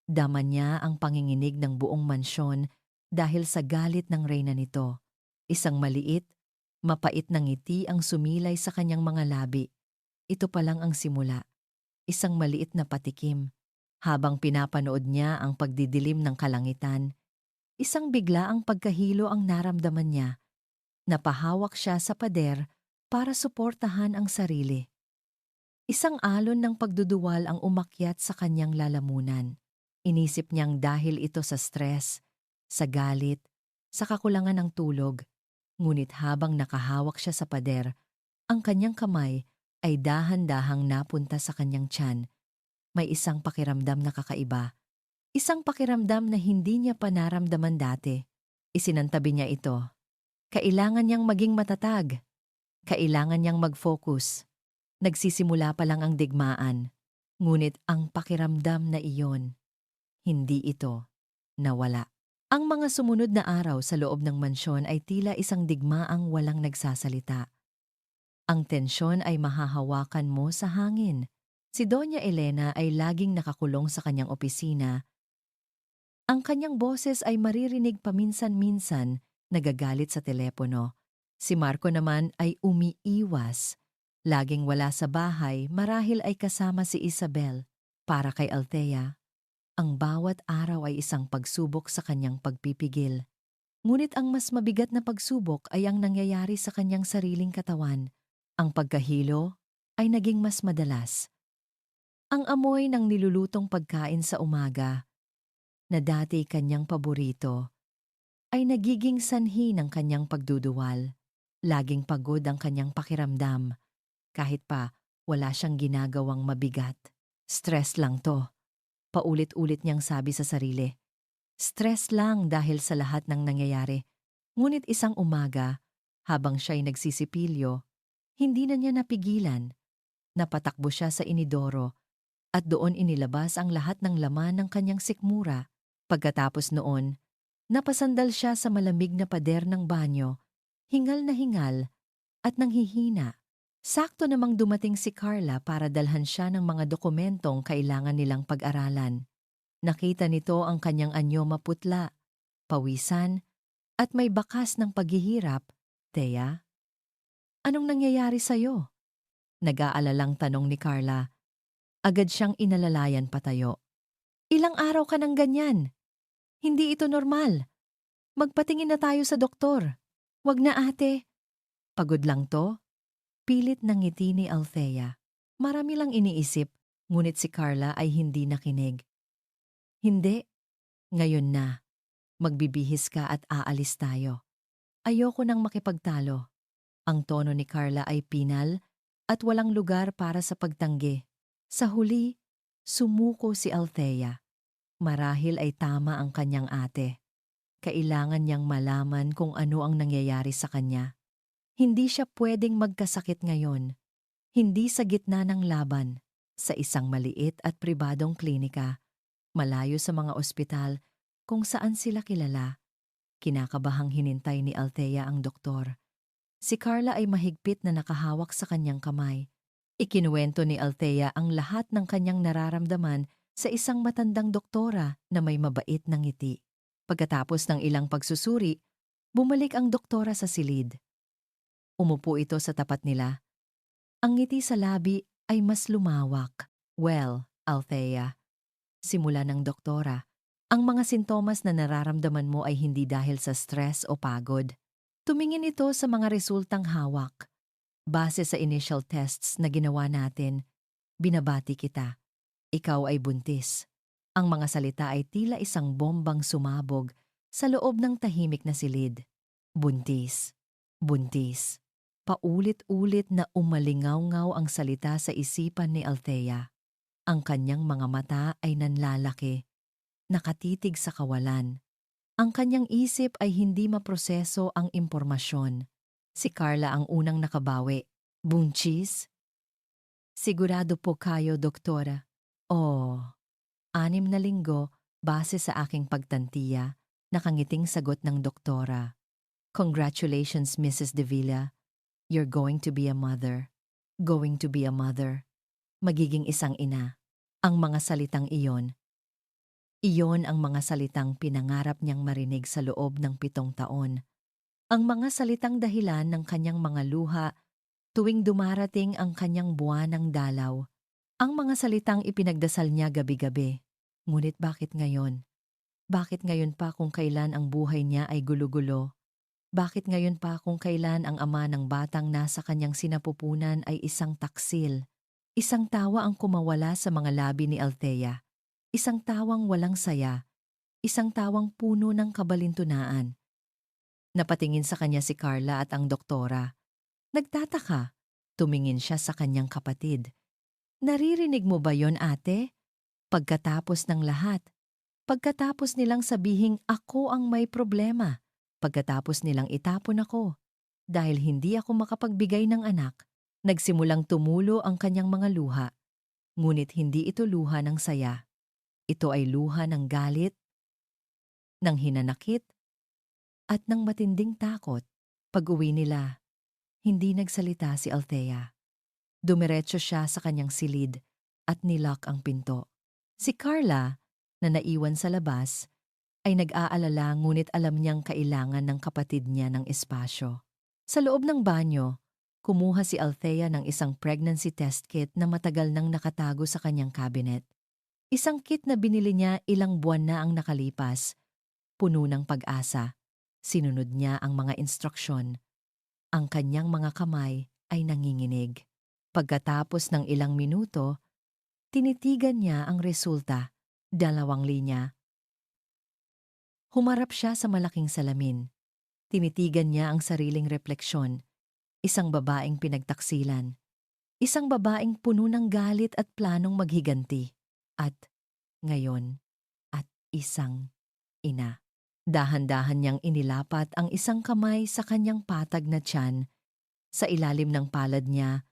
Dama niya ang panginginig ng buong mansyon dahil sa galit ng reyna nito. Isang maliit, mapait na ngiti ang sumilay sa kanyang mga labi. Ito pa lang ang simula. Isang maliit na patikim. Habang pinapanood niya ang pagdidilim ng kalangitan, isang biglaang pagkahilo ang naramdaman niya. Napahawak siya sa pader para suportahan ang sarili. Isang alon ng pagduduwal ang umakyat sa kanyang lalamunan. Inisip niyang dahil ito sa stress, sa galit, sa kakulangan ng tulog. Ngunit habang nakahawak siya sa pader, ang kanyang kamay ay dahan-dahang napunta sa kanyang tiyan. May isang pakiramdam na kakaiba. Isang pakiramdam na hindi niya pa naramdaman dati. Isinantabi niya ito. Kailangan niyang maging matatag. Kailangan niyang mag-focus. Nagsisimula pa lang ang digmaan. Ngunit ang pakiramdam na iyon, hindi ito nawala. Ang mga sumunod na araw sa loob ng mansyon ay tila isang digmaang walang nagsasalita. Ang tensyon ay mahahawakan mo sa hangin. Si Doña Elena ay laging nakakulong sa kanyang opisina. Ang kanyang boses ay maririnig paminsan-minsan, nagagalit sa telepono. Si Marco naman ay umiiwas. Laging wala sa bahay, marahil ay kasama si Isabel. Para kay Althea, ang bawat araw ay isang pagsubok sa kanyang pagpipigil. Ngunit ang mas mabigat na pagsubok ay ang nangyayari sa kanyang sariling katawan. Ang pagkahilo ay naging mas madalas. Ang amoy ng nilulutong pagkain sa umaga, na dati kanyang paborito, ay nagiging sanhi ng kanyang pagduduwal. Laging pagod ang kanyang pakiramdam, kahit pa wala siyang ginagawang mabigat. Stress lang to, paulit-ulit niyang sabi sa sarili. Stress lang dahil sa lahat ng nangyayari. Ngunit isang umaga, habang siya'y nagsisipilyo, hindi na niya napigilan. Napatakbo siya sa inidoro at doon inilabas ang lahat ng laman ng kanyang sikmura. Pagkatapos noon, napasandal siya sa malamig na pader ng banyo, hingal na hingal at nanghihina. Sakto namang dumating si Carla para dalhan siya ng mga dokumentong kailangan nilang pag-aralan. Nakita nito ang kanyang anyo maputla, pawisan, at may bakas ng paghihirap. Thea, anong nangyayari sa'yo? Nag-aalalang tanong ni Carla. Agad siyang inalalayan patayo. Ilang araw ka nang ganyan? Hindi ito normal. Magpatingin na tayo sa doktor. Wag na ate. Pagod lang to? Pilit ng ngiti ni Althea. Marami lang iniisip, ngunit si Carla ay hindi nakinig. Hindi. Ngayon na. Magbibihis ka at aalis tayo. Ayoko nang makipagtalo. Ang tono ni Carla ay pinal at walang lugar para sa pagtanggi. Sa huli, sumuko si Althea. Marahil ay tama ang kanyang ate. kailangan niyang malaman kung ano ang nangyayari sa kanya. Hindi siya pwedeng magkasakit ngayon. Hindi sa gitna ng laban. Sa isang maliit at pribadong klinika, malayo sa mga ospital kung saan sila kilala. Kinakabahang hinintay ni Althea ang doktor. Si Carla ay mahigpit na nakahawak sa kanyang kamay. Ikinuwento ni Althea ang lahat ng kanyang nararamdaman sa isang matandang doktora na may mabait na ngiti. Pagkatapos ng ilang pagsusuri, bumalik ang doktora sa silid. Umupo ito sa tapat nila. Ang ngiti sa labi ay mas lumawak. Well, Althea, simula ng doktora, ang mga sintomas na nararamdaman mo ay hindi dahil sa stress o pagod. Tumingin ito sa mga resultang hawak. Base sa initial tests na ginawa natin, binabati kita. Ikaw ay buntis. Ang mga salita ay tila isang bombang sumabog sa loob ng tahimik na silid. Buntis. Buntis. Paulit-ulit na umalingaw-ngaw ang salita sa isipan ni Althea. Ang kanyang mga mata ay nanlalaki, nakatitig sa kawalan. Ang kanyang isip ay hindi maproseso ang impormasyon. Si Carla ang unang nakabawi. Buntis? Sigurado po kayo, doktora. Oh, 6 na linggo base sa aking pagtantiya, nakangiting sagot ng doktora. Congratulations, Mrs. De Villa. You're going to be a mother. Going to be a mother. Magiging isang ina. Ang mga salitang iyon ang mga salitang pinangarap niyang marinig sa loob ng 7 taon. Ang mga salitang dahilan ng kanyang mga luha tuwing dumarating ang kanyang buwan ng dalaw. Ang mga salitang ipinagdasal niya gabi-gabi. Ngunit bakit ngayon? Bakit ngayon pa kung kailan ang buhay niya ay gulo-gulo? Bakit ngayon pa kung kailan ang ama ng batang nasa kanyang sinapupunan ay isang taksil? Isang tawa ang kumawala sa mga labi ni Althea. Isang tawang walang saya. Isang tawang puno ng kabalintunaan. Napatingin sa kanya si Carla at ang doktora. Nagtataka. Tumingin siya sa kanyang kapatid. Naririnig mo ba yon, ate? Pagkatapos ng lahat. Pagkatapos nilang sabihing ako ang may problema. Pagkatapos nilang itapon ako. Dahil hindi ako makapagbigay ng anak, nagsimulang tumulo ang kanyang mga luha. Ngunit hindi ito luha ng saya. Ito ay luha ng galit, ng hinanakit, at ng matinding takot. Pag-uwi nila, hindi nagsalita si Althea. Dumiretso siya sa kanyang silid at nilock ang pinto. Si Carla, na naiwan sa labas, ay nag-aalala ngunit alam niyang kailangan ng kapatid niya ng espasyo. Sa loob ng banyo, kumuha si Althea ng isang pregnancy test kit na matagal nang nakatago sa kanyang cabinet. Isang kit na binili niya ilang buwan na ang nakalipas. Puno ng pag-asa. Sinunod niya ang mga instruksyon. Ang kanyang mga kamay ay nanginginig. Pagkatapos ng ilang minuto, tinitigan niya ang resulta. 2 linya. Humarap siya sa malaking salamin. Tinitigan niya ang sariling refleksyon. Isang babaeng pinagtaksilan. Isang babaeng puno ng galit at planong maghiganti. At ngayon, at isang ina. Dahan-dahan niyang inilapat ang isang kamay sa kanyang patag na tiyan. Sa ilalim ng palad niya,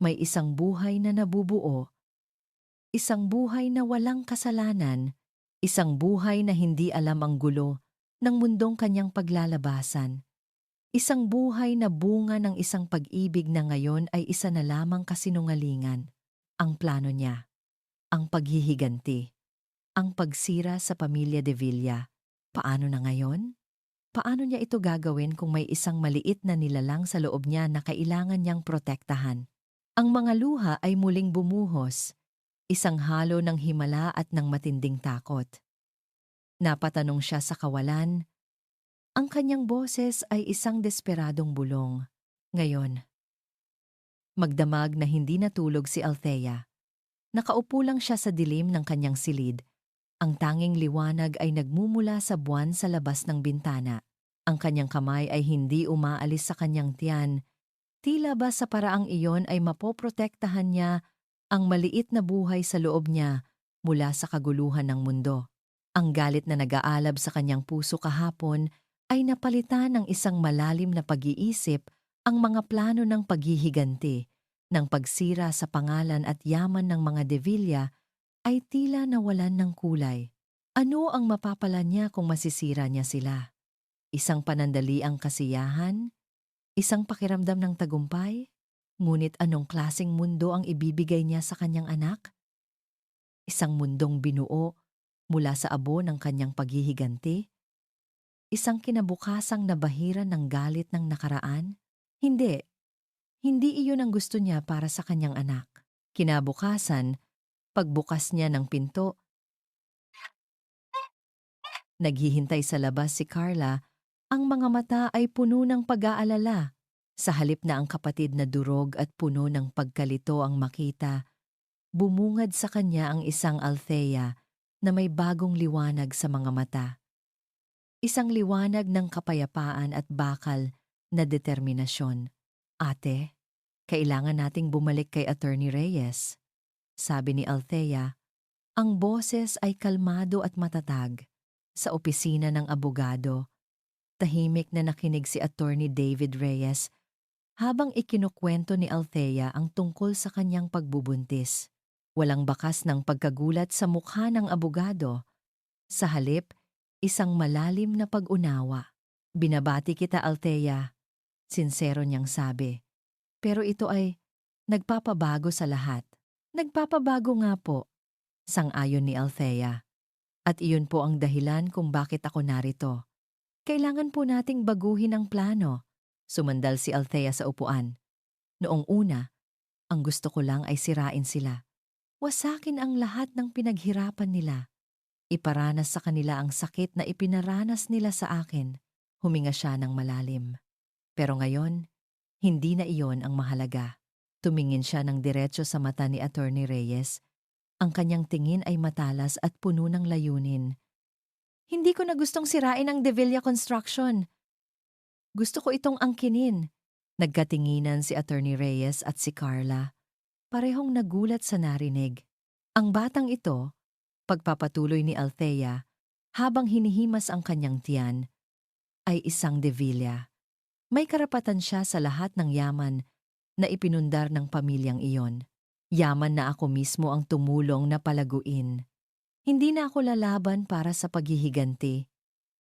may isang buhay na nabubuo. Isang buhay na walang kasalanan. Isang buhay na hindi alam ang gulo ng mundong kanyang paglalabasan. Isang buhay na bunga ng isang pag-ibig na ngayon ay isa na lamang kasinungalingan. Ang plano niya, ang paghihiganti, ang pagsira sa pamilya De Villa. Paano na ngayon? Paano niya ito gagawin kung may isang maliit na nilalang sa loob niya na kailangan niyang protektahan? Ang mga luha ay muling bumuhos. Isang halo ng himala at ng matinding takot. Napatanong siya sa kawalan. Ang kanyang boses ay isang desperadong bulong. Ngayon, magdamag na hindi natulog si Althea. Nakaupo lang siya sa dilim ng kanyang silid. Ang tanging liwanag ay nagmumula sa buwan sa labas ng bintana. Ang kanyang kamay ay hindi umaalis sa kanyang tiyan. Tila ba sa paraang iyon ay mapoprotektahan niya ang maliit na buhay sa loob niya mula sa kaguluhan ng mundo. Ang galit na nag-aalab sa kanyang puso kahapon ay napalitan ng isang malalim na pag-iisip ang mga plano ng paghihiganti, ng pagsira sa pangalan at yaman ng mga De Villa ay tila nawalan ng kulay. Ano ang mapapala niya kung masisira niya sila? Isang panandaliang kasiyahan? Isang pakiramdam ng tagumpay? Ngunit anong klaseng mundo ang ibibigay niya sa kanyang anak? Isang mundong binuo mula sa abo ng kanyang paghihiganti? Isang kinabukasang nabahiran ng galit ng nakaraan? Hindi, hindi iyon ang gusto niya para sa kanyang anak. Kinabukasan, pagbukas niya ng pinto, naghihintay sa labas si Carla, ang mga mata ay puno ng pag-aalala. Sa halip na ang kapatid na durog at puno ng pagkalito ang makita, bumungad sa kanya ang isang Althea na may bagong liwanag sa mga mata. Isang liwanag ng kapayapaan at bakal na determinasyon. Ate, kailangan nating bumalik kay Attorney Reyes. Sabi ni Althea, ang boses ay kalmado at matatag. Sa opisina ng abogado, tahimik na nakinig si Attorney David Reyes habang ikinukwento ni Althea ang tungkol sa kanyang pagbubuntis. Walang bakas ng pagkagulat sa mukha ng abogado. Sa halip, isang malalim na pag-unawa. Binabati kita, Althea, sinsero niyang sabi. Pero ito ay nagpapabago sa lahat. Nagpapabago nga po, sang-ayon ni Althea. At iyon po ang dahilan kung bakit ako narito. Kailangan po nating baguhin ang plano. Sumandal si Althea sa upuan. Noong una, ang gusto ko lang ay sirain sila. Wasakin ang lahat ng pinaghirapan nila. Iparanas sa kanila ang sakit na ipinaranas nila sa akin. Huminga siya ng malalim. Pero ngayon, hindi na iyon ang mahalaga. Tumingin siya ng diretso sa mata ni Attorney Reyes. Ang kanyang tingin ay matalas at puno ng layunin. Hindi ko na gustong sirain ang De Villa Construction. Gusto ko itong angkinin. Nagkatinginan si Attorney Reyes at si Carla. Parehong nagulat sa narinig. Ang batang ito, pagpapatuloy ni Althea, habang hinihimas ang kanyang tiyan, ay isang De Villa. May karapatan siya sa lahat ng yaman na ipinundar ng pamilyang iyon. Yaman na ako mismo ang tumulong na palaguin. Hindi na ako lalaban para sa paghihiganti.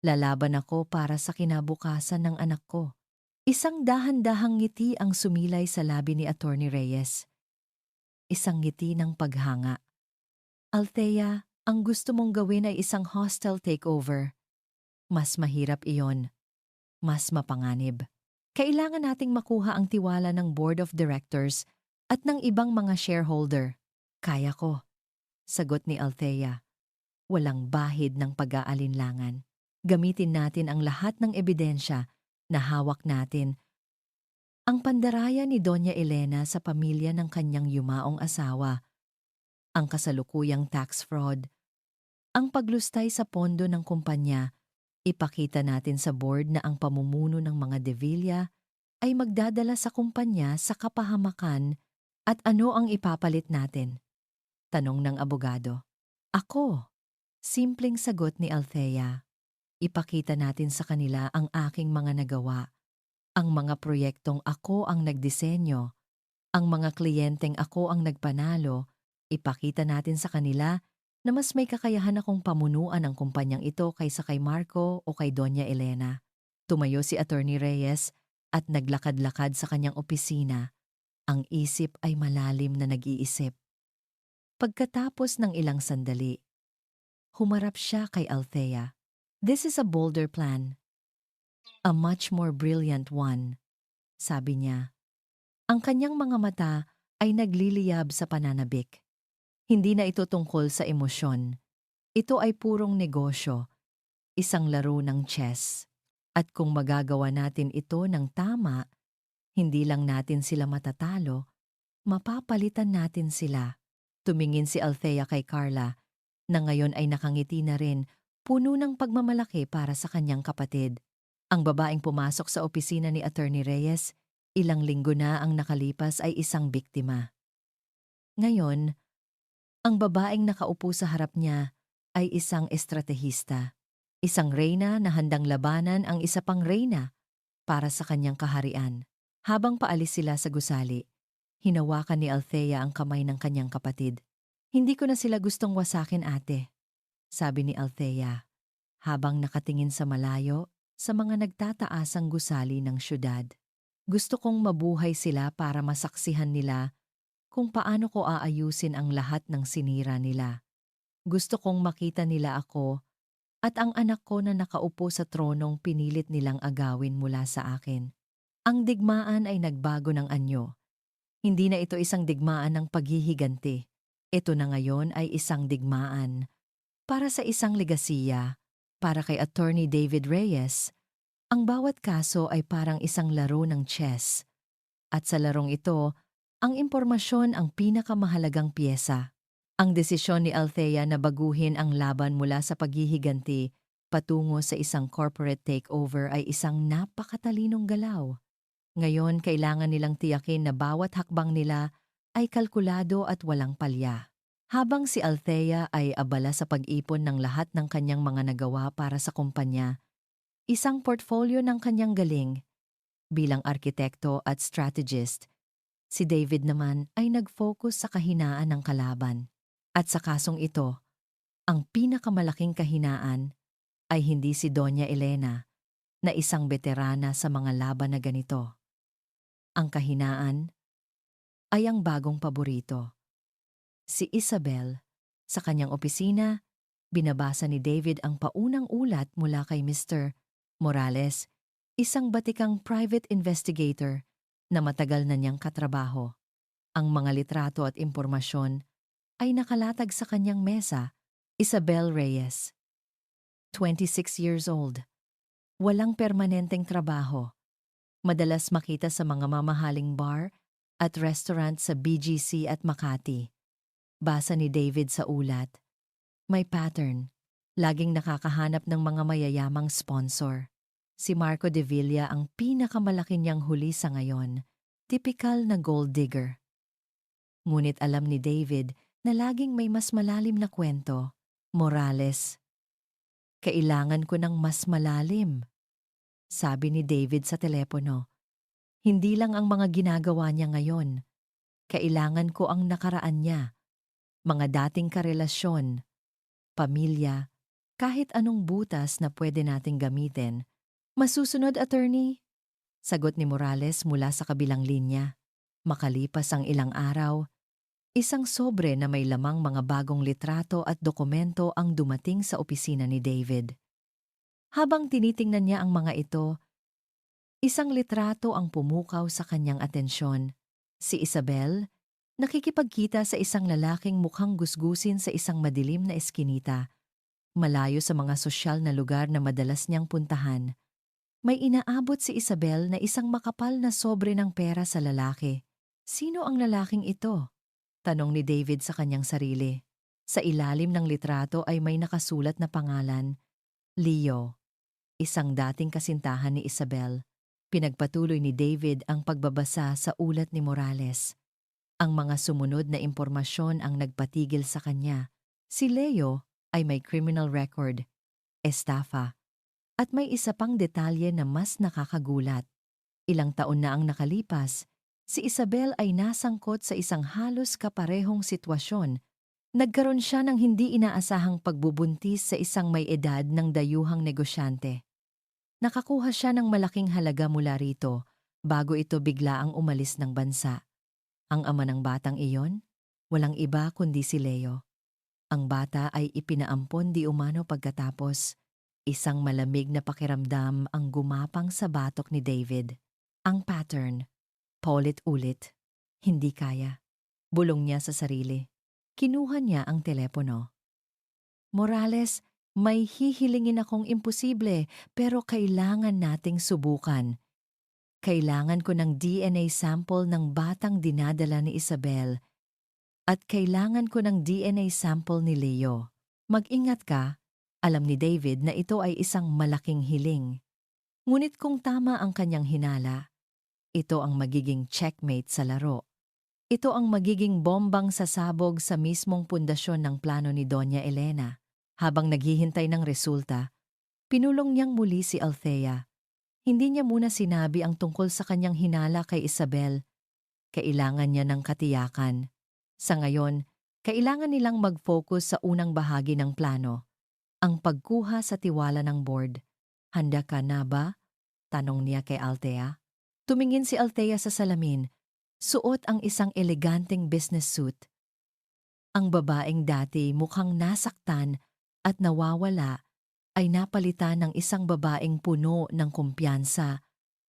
Lalaban ako para sa kinabukasan ng anak ko. Isang dahan-dahang ngiti ang sumilay sa labi ni Attorney Reyes. Isang ngiti ng paghanga. Althea, ang gusto mong gawin ay isang hostile takeover. Mas mahirap iyon. Mas mapanganib. Kailangan nating makuha ang tiwala ng Board of Directors at ng ibang mga shareholder. Kaya ko, sagot ni Althea. Walang bahid ng pag-aalinlangan. Gamitin natin ang lahat ng ebidensya na hawak natin. Ang pandaraya ni Doña Elena sa pamilya ng kanyang yumaong asawa, ang kasalukuyang tax fraud, ang paglustay sa pondo ng kumpanya, ipakita natin sa board na ang pamumuno ng mga De Villa ay magdadala sa kumpanya sa kapahamakan at ano ang ipapalit natin? Tanong ng abogado. Ako, simpleng sagot ni Althea. Ipakita natin sa kanila ang aking mga nagawa, ang mga proyektong ako ang nagdisenyo, ang mga kliyenteng ako ang nagpanalo. Ipakita natin sa kanila na mas may kakayahan akong pamunuan ang kumpanyang ito kaysa kay Marco o kay Doña Elena. Tumayo si Attorney Reyes at naglakad-lakad sa kanyang opisina. Ang isip ay malalim na nag-iisip. Pagkatapos ng ilang sandali, humarap siya kay Althea. This is a bolder plan. A much more brilliant one, sabi niya. Ang kanyang mga mata ay nagliliyab sa pananabik. Hindi na ito tungkol sa emosyon. Ito ay purong negosyo, isang laro ng chess. At kung magagawa natin ito ng tama, hindi lang natin sila matatalo, mapapalitan natin sila. Tumingin si Althea kay Carla, na ngayon ay nakangiti na rin, puno ng pagmamalaki para sa kanyang kapatid. Ang babaeng pumasok sa opisina ni Attorney Reyes, ilang linggo na ang nakalipas ay isang biktima. Ngayon, ang babaeng nakaupo sa harap niya ay isang estratehista. Isang reyna na handang labanan ang isa pang reyna para sa kanyang kaharian. Habang paalis sila sa gusali, hinawakan ni Althea ang kamay ng kanyang kapatid. Hindi ko na sila gustong wasakin, ate, sabi ni Althea, habang nakatingin sa malayo sa mga nagtataasang gusali ng syudad. Gusto kong mabuhay sila para masaksihan nila kung paano ko aayusin ang lahat ng sinira nila. Gusto kong makita nila ako at ang anak ko na nakaupo sa tronong pinilit nilang agawin mula sa akin. Ang digmaan ay nagbago ng anyo. Hindi na ito isang digmaan ng paghihiganti. Ito na ngayon ay isang digmaan para sa isang legasiya. Para kay Attorney David Reyes, ang bawat kaso ay parang isang laro ng chess. At sa larong ito, ang impormasyon ang pinakamahalagang piyesa. Ang desisyon ni Althea na baguhin ang laban mula sa paghihiganti patungo sa isang corporate takeover ay isang napakatalinong galaw. Ngayon, kailangan nilang tiyakin na bawat hakbang nila ay kalkulado at walang palya. Habang si Althea ay abala sa pag-ipon ng lahat ng kanyang mga nagawa para sa kumpanya, isang portfolio ng kanyang galing bilang arkitekto at strategist, si David naman ay nag-focus sa kahinaan ng kalaban. At sa kasong ito, ang pinakamalaking kahinaan ay hindi si Doña Elena na isang veterana sa mga laban na ganito. Ang kahinaan ay ang bagong paborito. Si Isabel, sa kanyang opisina, binabasa ni David ang paunang ulat mula kay Mr. Morales, isang batikang private investigator na matagal na niyang katrabaho. Ang mga litrato at impormasyon ay nakalatag sa kanyang mesa. Isabel Reyes, 26 years old, walang permanenteng trabaho. Madalas makita sa mga mamahaling bar at restaurant sa BGC at Makati. Basa ni David sa ulat. May pattern. Laging nakakahanap ng mga mayayamang sponsor. Si Marco de Villa ang pinakamalaki niyang huli sa ngayon. Tipikal na gold digger. Ngunit alam ni David na laging may mas malalim na kwento. Morales. Kailangan ko ng mas malalim, sabi ni David sa telepono. Hindi lang ang mga ginagawa niya ngayon. Kailangan ko ang nakaraan niya. Mga dating karelasyon, pamilya, kahit anong butas na pwede nating gamitin. Masusunod, attorney? Sagot ni Morales mula sa kabilang linya. Makalipas ang ilang araw, isang sobre na may lamang mga bagong litrato at dokumento ang dumating sa opisina ni David. Habang tinitingnan niya ang mga ito, isang litrato ang pumukaw sa kanyang atensyon. Si Isabel, nakikipagkita sa isang lalaking mukhang gusgusin sa isang madilim na eskinita, malayo sa mga sosyal na lugar na madalas niyang puntahan. May inaabot si Isabel na isang makapal na sobre ng pera sa lalaki. Sino ang lalaking ito? Tanong ni David sa kanyang sarili. Sa ilalim ng litrato ay may nakasulat na pangalan, Leo, isang dating kasintahan ni Isabel. Pinagpatuloy ni David ang pagbabasa sa ulat ni Morales. Ang mga sumunod na impormasyon ang nagpatigil sa kanya. Si Leo ay may criminal record, estafa, at may isa pang detalye na mas nakakagulat. Ilang taon na ang nakalipas, si Isabel ay nasangkot sa isang halos kaparehong sitwasyon. Nagkaroon siya ng hindi inaasahang pagbubuntis sa isang may edad ng dayuhang negosyante. Nakakuha siya ng malaking halaga mula rito bago ito biglaang umalis ng bansa. Ang ama ng batang iyon, walang iba kundi si Leo. Ang bata ay ipinaampon di umano pagkatapos. Isang malamig na pakiramdam ang gumapang sa batok ni David. Ang pattern, paulit-ulit, hindi kaya. Bulong niya sa sarili. Kinuha niya ang telepono. Morales, may hihilingin akong imposible pero kailangan nating subukan. Kailangan ko ng DNA sample ng batang dinadala ni Isabel at kailangan ko ng DNA sample ni Leo. Mag-ingat ka, alam ni David na ito ay isang malaking hiling. Ngunit kung tama ang kanyang hinala, ito ang magiging checkmate sa laro. Ito ang magiging bombang sasabog sa mismong pundasyon ng plano ni Doña Elena. Habang naghihintay ng resulta, pinulong niyang muli si Althea. Hindi niya muna sinabi ang tungkol sa kanyang hinala kay Isabel. Kailangan niya ng katiyakan. Sa ngayon, kailangan nilang mag-focus sa unang bahagi ng plano, ang pagkuha sa tiwala ng board. Handa ka na ba? Tanong niya kay Althea. Tumingin si Althea sa salamin. Suot ang isang eleganteng business suit. Ang babaeng dati mukhang nasaktan at nawawala ay napalitan ng isang babaeng puno ng kumpiyansa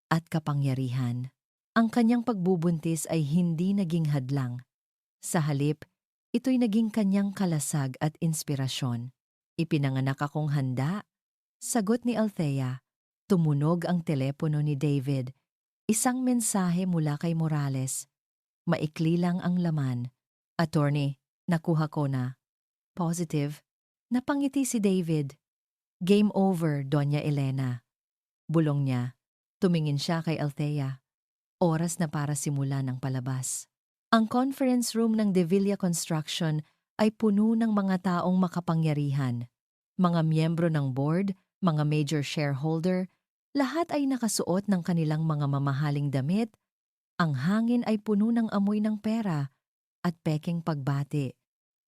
at kapangyarihan. Ang kanyang pagbubuntis ay hindi naging hadlang. Sa halip, ito'y naging kanyang kalasag at inspirasyon. Ipinanganak akong handa. Sagot ni Althea. Tumunog ang telepono ni David. Isang mensahe mula kay Morales. Maikli lang ang laman. Attorney, nakuha ko na. Positive. Napangiti si David. Game over, Doña Elena. Bulong niya. Tumingin siya kay Althea. Oras na para simulan ang palabas. Ang conference room ng De Villa Construction ay puno ng mga taong makapangyarihan. Mga miyembro ng board, mga major shareholder, lahat ay nakasuot ng kanilang mga mamahaling damit. Ang hangin ay puno ng amoy ng pera at peking pagbati.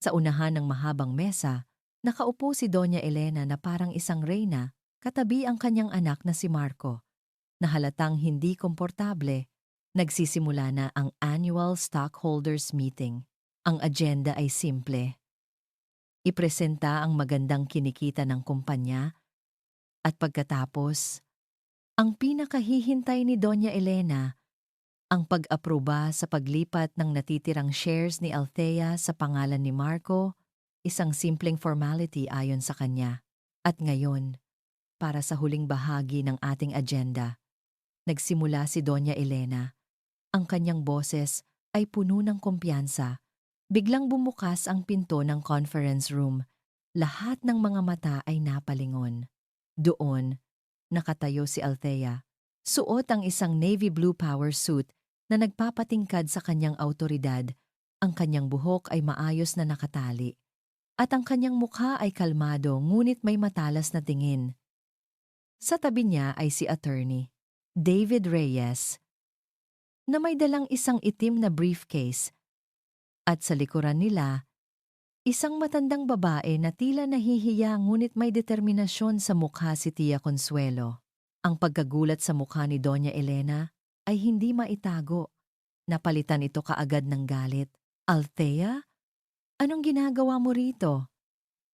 Sa unahan ng mahabang mesa, nakaupo si Doña Elena na parang isang reyna, katabi ang kanyang anak na si Marco. Na halatang hindi komportable, nagsisimula na ang annual stockholders meeting. Ang agenda ay simple. Ipresenta ang magandang kinikita ng kumpanya at pagkatapos, ang pinakahihintay ni Doña Elena, ang pag-aproba sa paglipat ng natitirang shares ni Althea sa pangalan ni Marco, isang simpleng formality ayon sa kanya. At ngayon, para sa huling bahagi ng ating agenda, nagsimula si Doña Elena. Ang kanyang boses ay puno ng kumpiyansa. Biglang bumukas ang pinto ng conference room. Lahat ng mga mata ay napalingon. Doon, nakatayo si Althea. Suot ang isang navy blue power suit na nagpapatingkad sa kanyang autoridad. Ang kanyang buhok ay maayos na nakatali. At ang kanyang mukha ay kalmado ngunit may matalas na tingin. Sa tabi niya ay si attorney, David Reyes, na may dalang isang itim na briefcase. At sa likuran nila, isang matandang babae na tila nahihiya ngunit may determinasyon sa mukha si Tia Consuelo. Ang pagkagulat sa mukha ni Doña Elena ay hindi maitago. Napalitan ito kaagad ng galit. Althea? Anong ginagawa mo rito?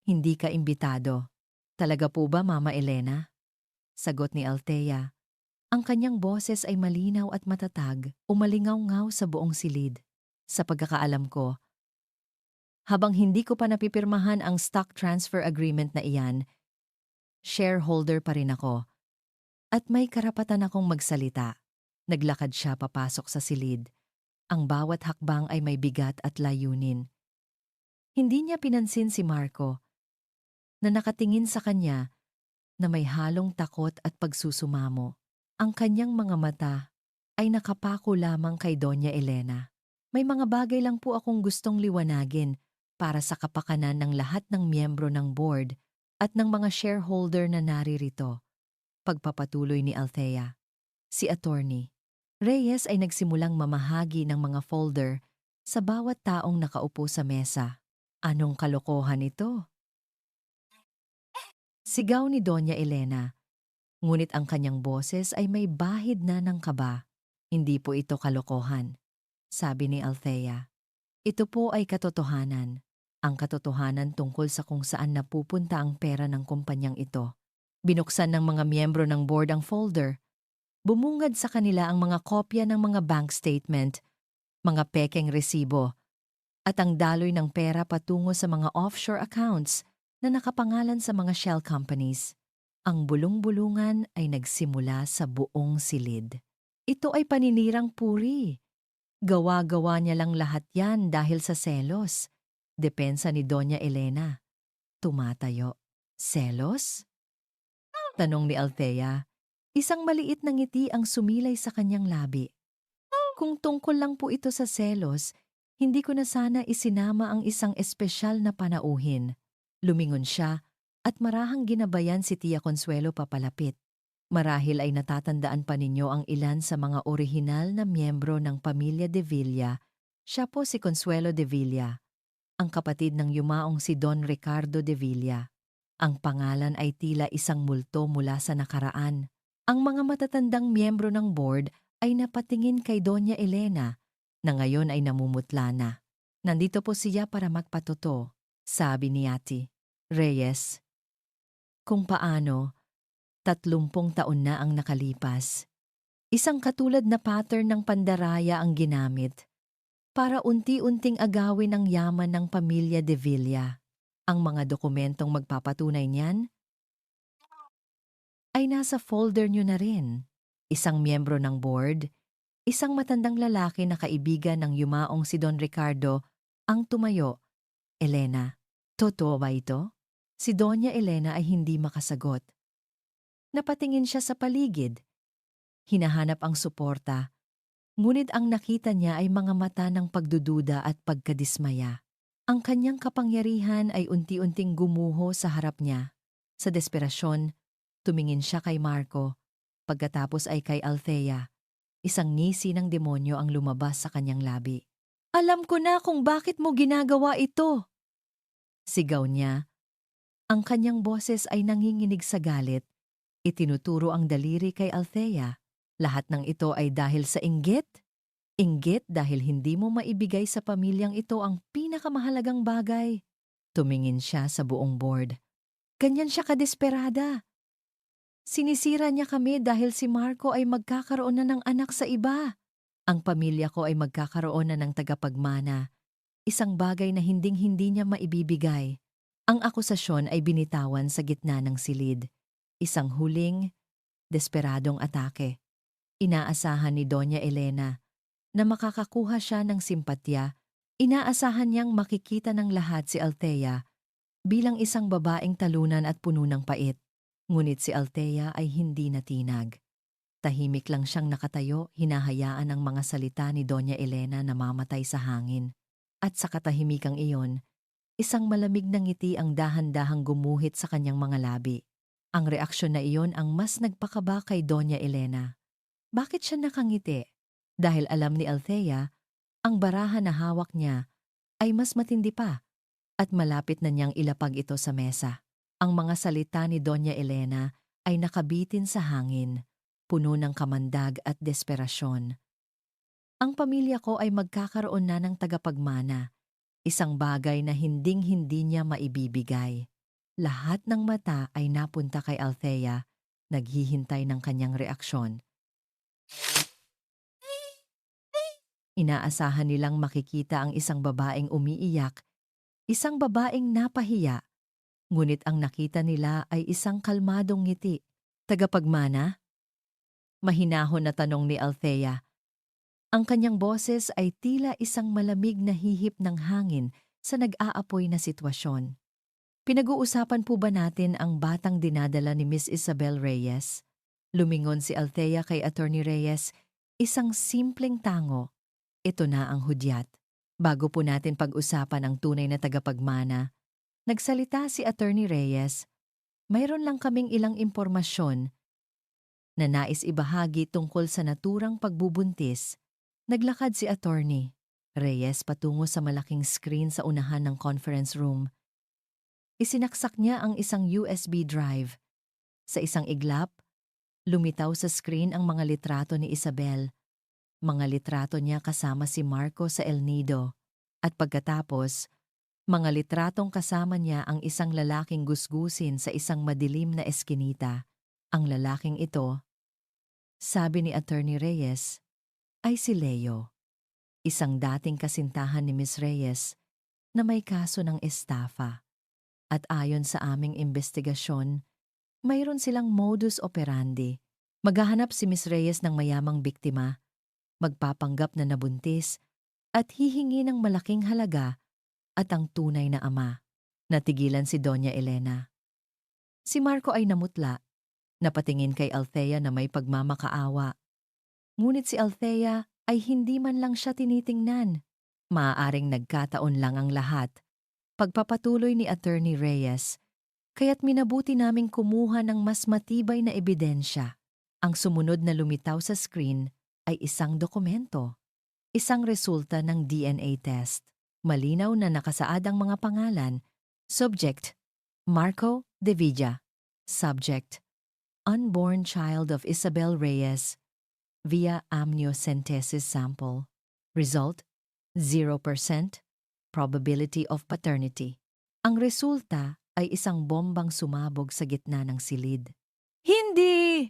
Hindi ka imbitado. Talaga po ba, Mama Elena? Sagot ni Althea. Ang kanyang boses ay malinaw at matatag, umalingaw-ngaw sa buong silid. Sa pagkakaalam ko, habang hindi ko pa napipirmahan ang stock transfer agreement na iyan, shareholder pa rin ako. At may karapatan akong magsalita. Naglakad siya papasok sa silid. Ang bawat hakbang ay may bigat at layunin. Hindi niya pinansin si Marco, na nakatingin sa kanya na may halong takot at pagsusumamo. Ang kanyang mga mata ay nakapako lamang kay Doña Elena. May mga bagay lang po akong gustong liwanagin para sa kapakanan ng lahat ng miyembro ng board at ng mga shareholder na naririto. Pagpapatuloy ni Althea. Si attorney Reyes ay nagsimulang mamahagi ng mga folder sa bawat taong nakaupo sa mesa. Anong kalokohan ito? Sigaw ni Doña Elena. Ngunit ang kanyang boses ay may bahid na ng kaba. Hindi po ito kalokohan, sabi ni Althea. Ito po ay katotohanan. Ang katotohanan tungkol sa kung saan napupunta ang pera ng kumpanyang ito. Binuksan ng mga miyembro ng board ang folder. Bumungad sa kanila ang mga kopya ng mga bank statement, mga pekeng resibo, at ang daloy ng pera patungo sa mga offshore accounts na nakapangalan sa mga shell companies. Ang bulong-bulungan ay nagsimula sa buong silid. Ito ay paninirang puri. Gawa-gawa niya lang lahat yan dahil sa selos. Depensa ni Doña Elena. Tumatayo. Selos? Tanong ni Althea. Isang maliit na ngiti ang sumilay sa kanyang labi. Kung tungkol lang po ito sa selos, hindi ko na sana isinama ang isang espesyal na panauhin. Lumingon siya At marahang ginabayan si Tia Consuelo papalapit. Marahil ay natatandaan pa ninyo ang ilan sa mga orihinal na miyembro ng pamilya de Villa. Siya po si Consuelo de Villa, ang kapatid ng yumaong si Don Ricardo de Villa. Ang pangalan ay tila isang multo mula sa nakaraan. Ang mga matatandang miyembro ng board ay napatingin kay Doña Elena, na ngayon ay namumutla na. Nandito po siya para magpatoto, sabi ni Ate Reyes. Kung paano, 30 taon na ang nakalipas. Isang katulad na pattern ng pandaraya ang ginamit para unti-unting agawin ang yaman ng pamilya de Villa. Ang mga dokumentong magpapatunay niyan ay nasa folder nyo na rin. Isang miyembro ng board, isang matandang lalaki na kaibigan ng yumaong si Don Ricardo ang tumayo. Elena, totoo ba ito? Si Doña Elena ay hindi makasagot. Napatingin siya sa paligid. Hinahanap ang suporta, ngunit ang nakita niya ay mga mata ng pagdududa at pagkadismaya. Ang kanyang kapangyarihan ay unti-unting gumuho sa harap niya. Sa desperasyon, tumingin siya kay Marco, pagkatapos ay kay Althea. Isang ngisi ng demonyo ang lumabas sa kanyang labi. "Alam ko na kung bakit mo ginagawa ito!" Sigaw niya. Ang kanyang boses ay nanginginig sa galit. Itinuturo ang daliri kay Althea. Lahat ng ito ay dahil sa inggit. Inggit dahil hindi mo maibigay sa pamilyang ito ang pinakamahalagang bagay. Tumingin siya sa buong board. Ganyan siya kadesperada. Sinisira niya kami dahil si Marco ay magkakaroon na ng anak sa iba. Ang pamilya ko ay magkakaroon na ng tagapagmana. Isang bagay na hinding-hindi niya maibibigay. Ang akusasyon ay binitawan sa gitna ng silid. Isang huling, desperadong atake. Inaasahan ni Doña Elena na makakakuha siya ng simpatya. Inaasahan niyang makikita ng lahat si Althea bilang isang babaeng talunan at puno ng pait. Ngunit si Althea ay hindi natinag. Tahimik lang siyang nakatayo, hinahayaan ang mga salita ni Doña Elena na mamatay sa hangin. At sa katahimikang iyon, isang malamig na ngiti ang dahan-dahang gumuhit sa kanyang mga labi. Ang reaksyon na iyon ang mas nagpakaba kay Doña Elena. Bakit siya nakangiti? Dahil alam ni Althea, ang baraha na hawak niya ay mas matindi pa at malapit na niyang ilapag ito sa mesa. Ang mga salita ni Doña Elena ay nakabitin sa hangin, puno ng kamandag at desperasyon. Ang pamilya ko ay magkakaroon na ng tagapagmana, isang bagay na hinding-hindi niya maibibigay. Lahat ng mata ay napunta kay Althea, naghihintay ng kanyang reaksyon. Inaasahan nilang makikita ang isang babaeng umiiyak, isang babaeng napahiya, ngunit ang nakita nila ay isang kalmadong ngiti. Tagapagmana? Mahinahon na tanong ni Althea. Ang kanyang boses ay tila isang malamig na hihip ng hangin sa nag-aapoy na sitwasyon. Pinag-uusapan po ba natin ang batang dinadala ni Miss Isabel Reyes? Lumingon si Althea kay Attorney Reyes, isang simpleng tango. Ito na ang hudyat. Bago po natin pag-usapan ang tunay na tagapagmana, nagsalita si Attorney Reyes. Mayroon lang kaming ilang impormasyon na nais ibahagi tungkol sa naturang pagbubuntis. Naglakad si Attorney Reyes patungo sa malaking screen sa unahan ng conference room. Isinaksak niya ang isang USB drive. Sa isang iglap, lumitaw sa screen ang mga litrato ni Isabel. Mga litrato niya kasama si Marco sa El Nido. At pagkatapos, mga litratong kasama niya ang isang lalaking gusgusin sa isang madilim na eskinita. Ang lalaking ito, sabi ni Attorney Reyes, ay si Leo. Isang dating kasintahan ni Miss Reyes na may kaso ng estafa. At ayon sa aming investigasyon, mayroon silang modus operandi. Maghahanap si Miss Reyes ng mayamang biktima, magpapanggap na nabuntis, at hihingi ng malaking halaga at ang tunay na ama. Natigilan si Doña Elena. Si Marco ay namutla, napatingin kay Althea na may pagmamakaawa. Ngunit si Althea ay hindi man lang siya tinitingnan. Maaaring nagkataon lang ang lahat. Pagpapatuloy ni Attorney Reyes, Kaya't minabuti naming kumuha ng mas matibay na ebidensya. Ang sumunod na lumitaw sa screen ay isang dokumento, isang resulta ng DNA test. Malinaw na nakasaad ang mga pangalan. Subject, Marco De Villa. Subject, unborn child of Isabel Reyes via amniocentesis sample. Result, 0% probability of paternity. Ang resulta ay isang bombang sumabog sa gitna ng silid. Hindi!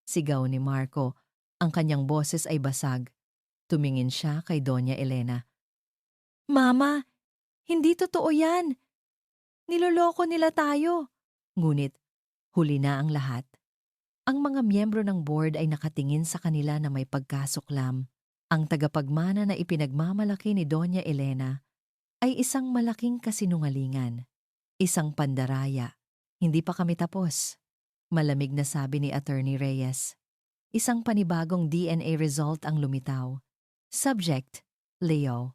Sigaw ni Marco. Ang kanyang boses ay basag. Tumingin siya kay Doña Elena. Mama, hindi totoo yan. Niloloko nila tayo. Ngunit, huli na ang lahat. Ang mga miyembro ng board ay nakatingin sa kanila na may pagkasuklam. Ang tagapagmana na ipinagmamalaki ni Doña Elena ay isang malaking kasinungalingan. Isang pandaraya. Hindi pa kami tapos. Malamig na sabi ni Attorney Reyes. Isang panibagong DNA result ang lumitaw. Subject, Leo.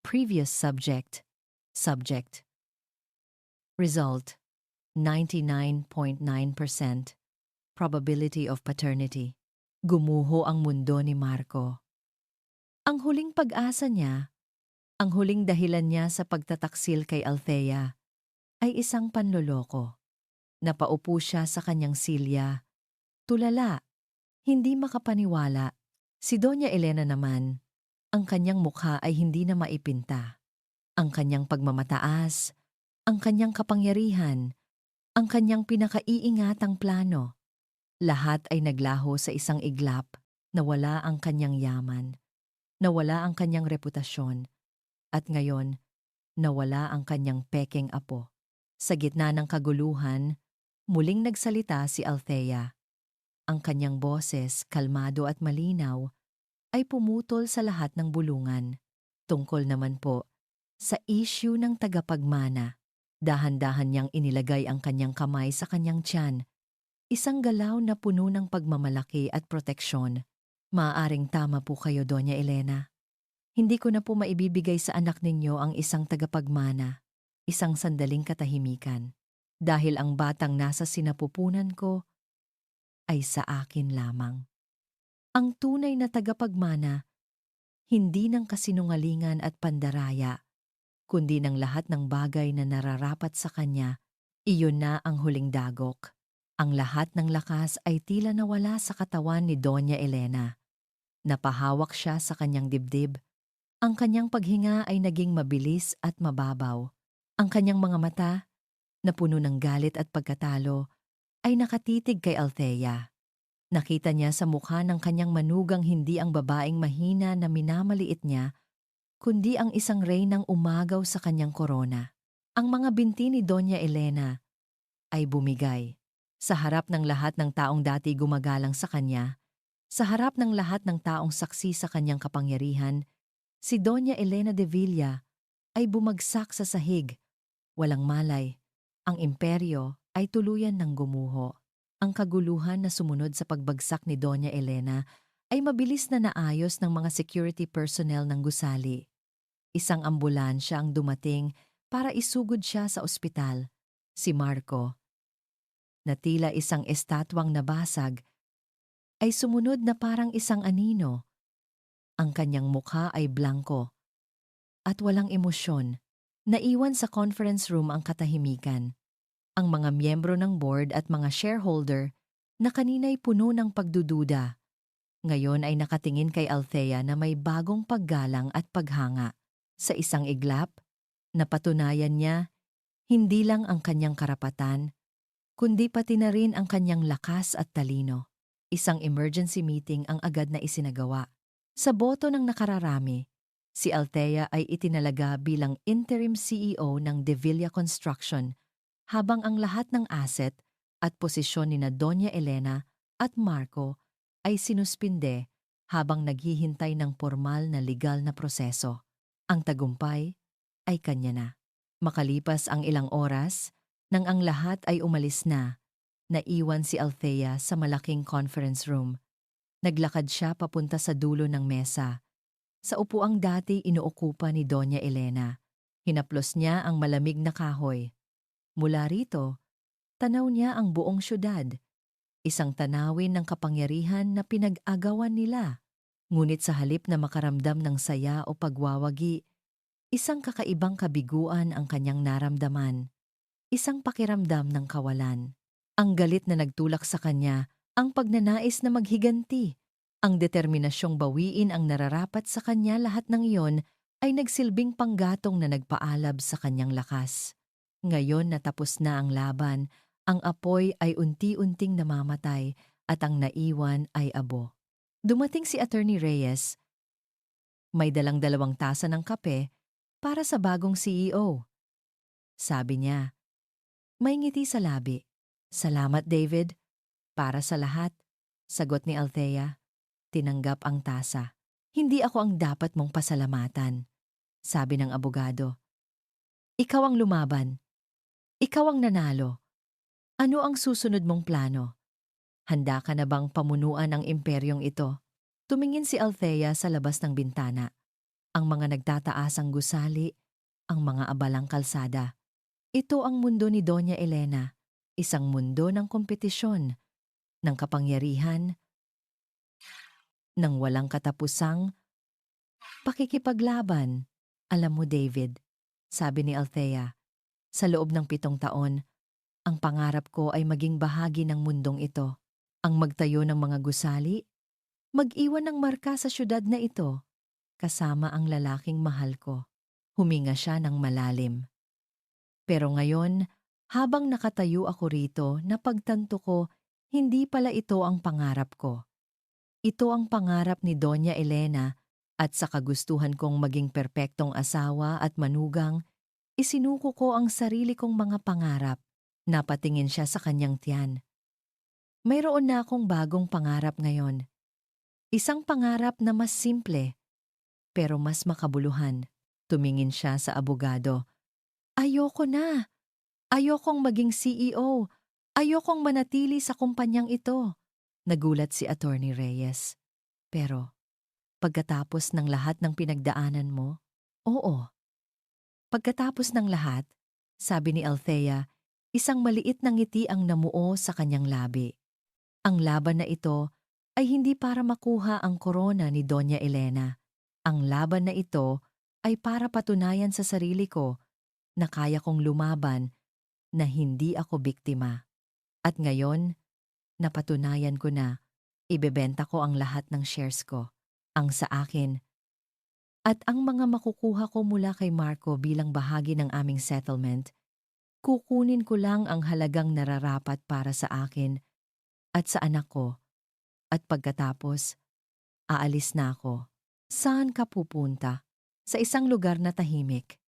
Previous subject, subject. Result, 99.9% probability of paternity. Gumuho ang mundo ni Marco. Ang huling pag-asa niya, ang huling dahilan niya sa pagtataksil kay Althea, ay isang panloloko. Napaupo siya sa kanyang silya. Tulala, hindi makapaniwala. Si Doña Elena naman, ang kanyang mukha ay hindi na maipinta. Ang kanyang pagmamataas, ang kanyang kapangyarihan, ang kanyang pinakaiingatang plano. Lahat ay naglaho sa isang iglap. Nawala ang kanyang yaman, nawala ang kanyang reputasyon, at ngayon, nawala ang kanyang pekeng apo. Sa gitna ng kaguluhan, muling nagsalita si Althea. Ang kanyang boses, kalmado at malinaw, ay pumutol sa lahat ng bulungan. Tungkol naman po sa issue ng tagapagmana. Dahan-dahan niyang inilagay ang kanyang kamay sa kanyang tiyan. Isang galaw na puno ng pagmamalaki at proteksyon. Maaaring tama po kayo, Doña Elena. Hindi ko na po maibibigay sa anak ninyo ang isang tagapagmana, isang sandaling katahimikan. Dahil ang batang nasa sinapupunan ko ay sa akin lamang. Ang tunay na tagapagmana, hindi ng kasinungalingan at pandaraya, kundi ng lahat ng bagay na nararapat sa kanya. Iyon na ang huling dagok. Ang lahat ng lakas ay tila nawala sa katawan ni Doña Elena. Napahawak siya sa kanyang dibdib. Ang kanyang paghinga ay naging mabilis at mababaw. Ang kanyang mga mata, na puno ng galit at pagkatalo, ay nakatitig kay Althea. Nakita niya sa mukha ng kanyang manugang hindi ang babaeng mahina na minamaliit niya, kundi ang isang reynang umagaw sa kanyang korona. Ang mga binti ni Doña Elena ay bumigay. Sa harap ng lahat ng taong dati gumagalang sa kanya, sa harap ng lahat ng taong saksi sa kanyang kapangyarihan, si Doña Elena de Villa ay bumagsak sa sahig. Walang malay, ang imperyo ay tuluyan ng gumuho. Ang kaguluhan na sumunod sa pagbagsak ni Doña Elena ay mabilis na naayos ng mga security personnel ng gusali. Isang ambulansya ang dumating para isugod siya sa ospital. Si Marco, na tila isang estatwang nabasag, ay sumunod na parang isang anino. Ang kanyang mukha ay blanko at walang emosyon. Naiwan sa conference room ang katahimikan. Ang mga miyembro ng board at mga shareholder na kanina'y puno ng pagdududa, ngayon ay nakatingin kay Althea na may bagong paggalang at paghanga. Sa isang iglap, napatunayan niya hindi lang ang kanyang karapatan, kundi pati na rin ang kanyang lakas at talino. Isang emergency meeting ang agad na isinagawa. Sa boto ng nakararami, si Althea ay itinalaga bilang interim CEO ng De Villa Construction, habang ang lahat ng asset at posisyon ni na Doña Elena at Marco ay sinuspinde habang naghihintay ng formal na legal na proseso. Ang tagumpay ay kanya na. Makalipas ang ilang oras, nang ang lahat ay umalis na, naiwan si Althea sa malaking conference room. Naglakad siya papunta sa dulo ng mesa. Sa upuang dati inuukupa ni Doña Elena, hinaplos niya ang malamig na kahoy. Mula rito, tanaw niya ang buong syudad, isang tanawin ng kapangyarihan na pinag-agawan nila. Ngunit sa halip na makaramdam ng saya o pagwawagi, isang kakaibang kabiguan ang kanyang naramdaman, isang pakiramdam ng kawalan. Ang galit na nagtulak sa kanya, ang pagnanais na maghiganti, ang determinasyong bawiin ang nararapat sa kanya, lahat ng iyon ay nagsilbing panggatong na nagpaalab sa kanyang lakas. Ngayon na tapos na ang laban, ang apoy ay unti-unting namamatay at ang naiwan ay abo. Dumating si Attorney Reyes, may dalang 2 tasa ng kape para sa bagong CEO. Sabi niya, may ngiti sa labi. Salamat, David. Para sa lahat, sagot ni Althea. Tinanggap ang tasa. Hindi ako ang dapat mong pasalamatan, sabi ng abogado. Ikaw ang lumaban. Ikaw ang nanalo. Ano ang susunod mong plano? Handa ka na bang pamunuan ang imperyong ito? Tumingin si Althea sa labas ng bintana. Ang mga nagtataasang gusali, ang mga abalang kalsada. Ito ang mundo ni Doña Elena, isang mundo ng kompetisyon, ng kapangyarihan, ng walang katapusang pakikipaglaban. Alam mo, David, sabi ni Althea, sa loob ng 7 taon, ang pangarap ko ay maging bahagi ng mundong ito. Ang magtayo ng mga gusali, mag-iwan ng marka sa syudad na ito, kasama ang lalaking mahal ko. Huminga siya ng malalim. Pero ngayon, habang nakatayo ako rito, napagtanto ko, hindi pala ito ang pangarap ko. Ito ang pangarap ni Doña Elena at sa kagustuhan kong maging perpektong asawa at manugang, isinuko ko ang sarili kong mga pangarap. Napatingin siya sa kanyang tiyan. Mayroon na akong bagong pangarap ngayon. Isang pangarap na mas simple, pero mas makabuluhan. Tumingin siya sa abogado. Ayoko na. Ayokong maging CEO. Ayokong manatili sa kumpanyang ito. Nagulat si Attorney Reyes. Pero, pagkatapos ng lahat ng pinagdaanan mo, oo. Pagkatapos ng lahat, sabi ni Althea, isang maliit na ngiti ang namuo sa kanyang labi. Ang laban na ito ay hindi para makuha ang korona ni Doña Elena. Ang laban na ito ay para patunayan sa sarili ko na kaya kong lumaban, na hindi ako biktima. At ngayon, napatunayan ko na, ibebenta ko ang lahat ng shares ko, ang sa akin, at ang mga makukuha ko mula kay Marco bilang bahagi ng aming settlement. Kukunin ko lang ang halagang nararapat para sa akin at sa anak ko. At pagkatapos, aalis na ako. Saan ka pupunta? Sa isang lugar na tahimik.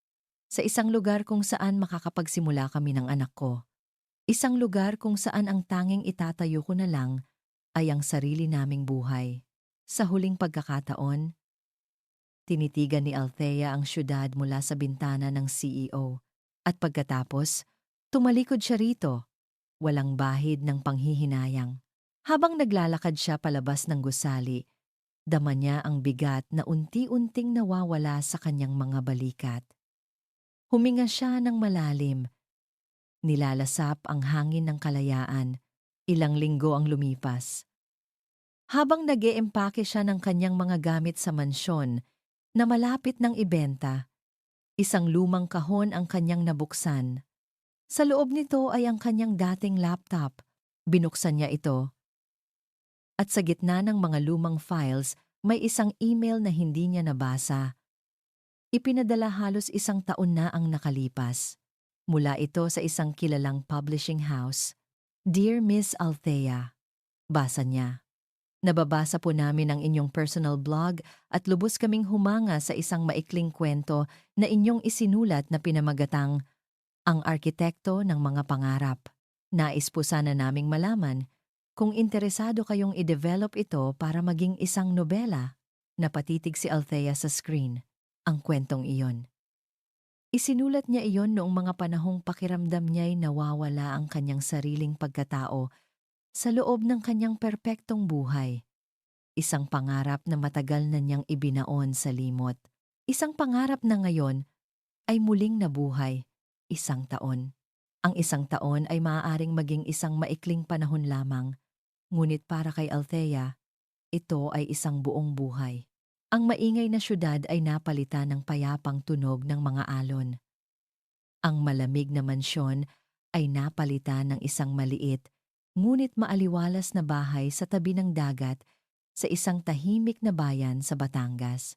Sa isang lugar kung saan makakapagsimula kami ng anak ko. Isang lugar kung saan ang tanging itatayo ko na lang ay ang sarili naming buhay. Sa huling pagkakataon, tinitigan ni Althea ang syudad mula sa bintana ng CEO. At pagkatapos, tumalikod siya rito, walang bahid ng panghihinayang. Habang naglalakad siya palabas ng gusali, dama niya ang bigat na unti-unting nawawala sa kanyang mga balikat. Huminga siya ng malalim. Nilalasap ang hangin ng kalayaan. Ilang linggo ang lumipas. Habang nag-eempake siya ng kanyang mga gamit sa mansyon na malapit ng ibenta, isang lumang kahon ang kanyang nabuksan. Sa loob nito ay ang kanyang dating laptop. Binuksan niya ito. At sa gitna ng mga lumang files, may isang email na hindi niya nabasa. Ipinadala halos 1 taon na ang nakalipas. Mula ito sa isang kilalang publishing house. Dear Miss Althea, basa niya. Nababasa po namin ang inyong personal blog at lubos kaming humanga sa isang maikling kwento na inyong isinulat na pinamagatang Ang Arkitekto ng Mga Pangarap. Nais po sana naming malaman kung interesado kayong i-develop ito para maging isang nobela. Napatitig si Althea sa screen. Ang kwentong iyon. Isinulat niya iyon noong mga panahong pakiramdam niya'y nawawala ang kanyang sariling pagkatao sa loob ng kanyang perpektong buhay. Isang pangarap na matagal na niyang ibinaon sa limot. Isang pangarap na ngayon ay muling nabuhay, 1 taon. Ang isang taon ay maaaring maging isang maikling panahon lamang, ngunit para kay Althea, ito ay isang buong buhay. Ang maingay na syudad ay napalitan ng payapang tunog ng mga alon. Ang malamig na mansyon ay napalitan ng isang maliit, ngunit maaliwalas na bahay sa tabi ng dagat sa isang tahimik na bayan sa Batangas.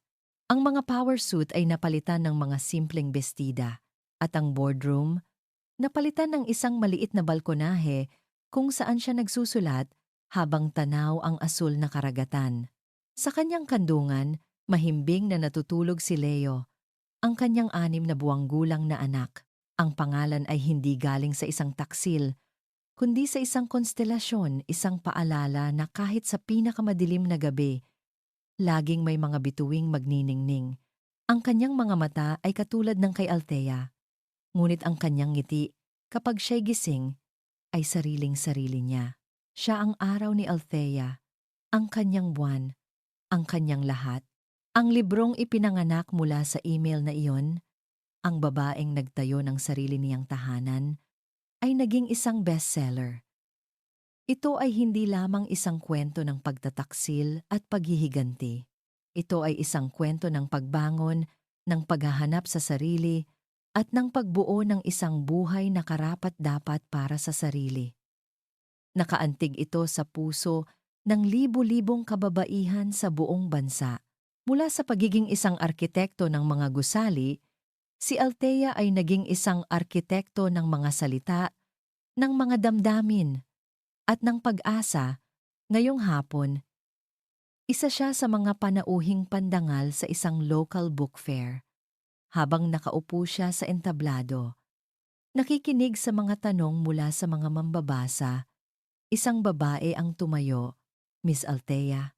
Ang mga power suit ay napalitan ng mga simpleng bestida, at ang boardroom napalitan ng isang maliit na balkonahe kung saan siya nagsusulat habang tanaw ang asul na karagatan. Sa kanyang kandungan, mahimbing na natutulog si Leo, ang kanyang 6 na buwang gulang na anak. Ang pangalan ay hindi galing sa isang taksil, kundi sa isang konstelasyon, isang paalala na kahit sa pinakamadilim na gabi, laging may mga bituing magniningning. Ang kanyang mga mata ay katulad ng kay Althea, ngunit ang kanyang ngiti, kapag siya'y gising, ay sariling-sarili niya. Siya ang araw ni Althea, ang kanyang buwan, ang kanyang lahat. Ang librong ipinanganak mula sa email na iyon, ang babaeng nagtayo ng sarili niyang tahanan, ay naging isang bestseller. Ito ay hindi lamang isang kwento ng pagtataksil at paghihiganti. Ito ay isang kwento ng pagbangon, ng paghahanap sa sarili, at ng pagbuo ng isang buhay na karapat-dapat para sa sarili. Nakaantig ito sa puso ng libu-libong kababaihan sa buong bansa. Mula sa pagiging isang arkitekto ng mga gusali, si Althea ay naging isang arkitekto ng mga salita, ng mga damdamin, at ng pag-asa. Ngayong hapon, isa siya sa mga panauhing pandangal sa isang local book fair. Habang nakaupo siya sa entablado, nakikinig sa mga tanong mula sa mga mambabasa, isang babae ang tumayo. "Miss Althea,"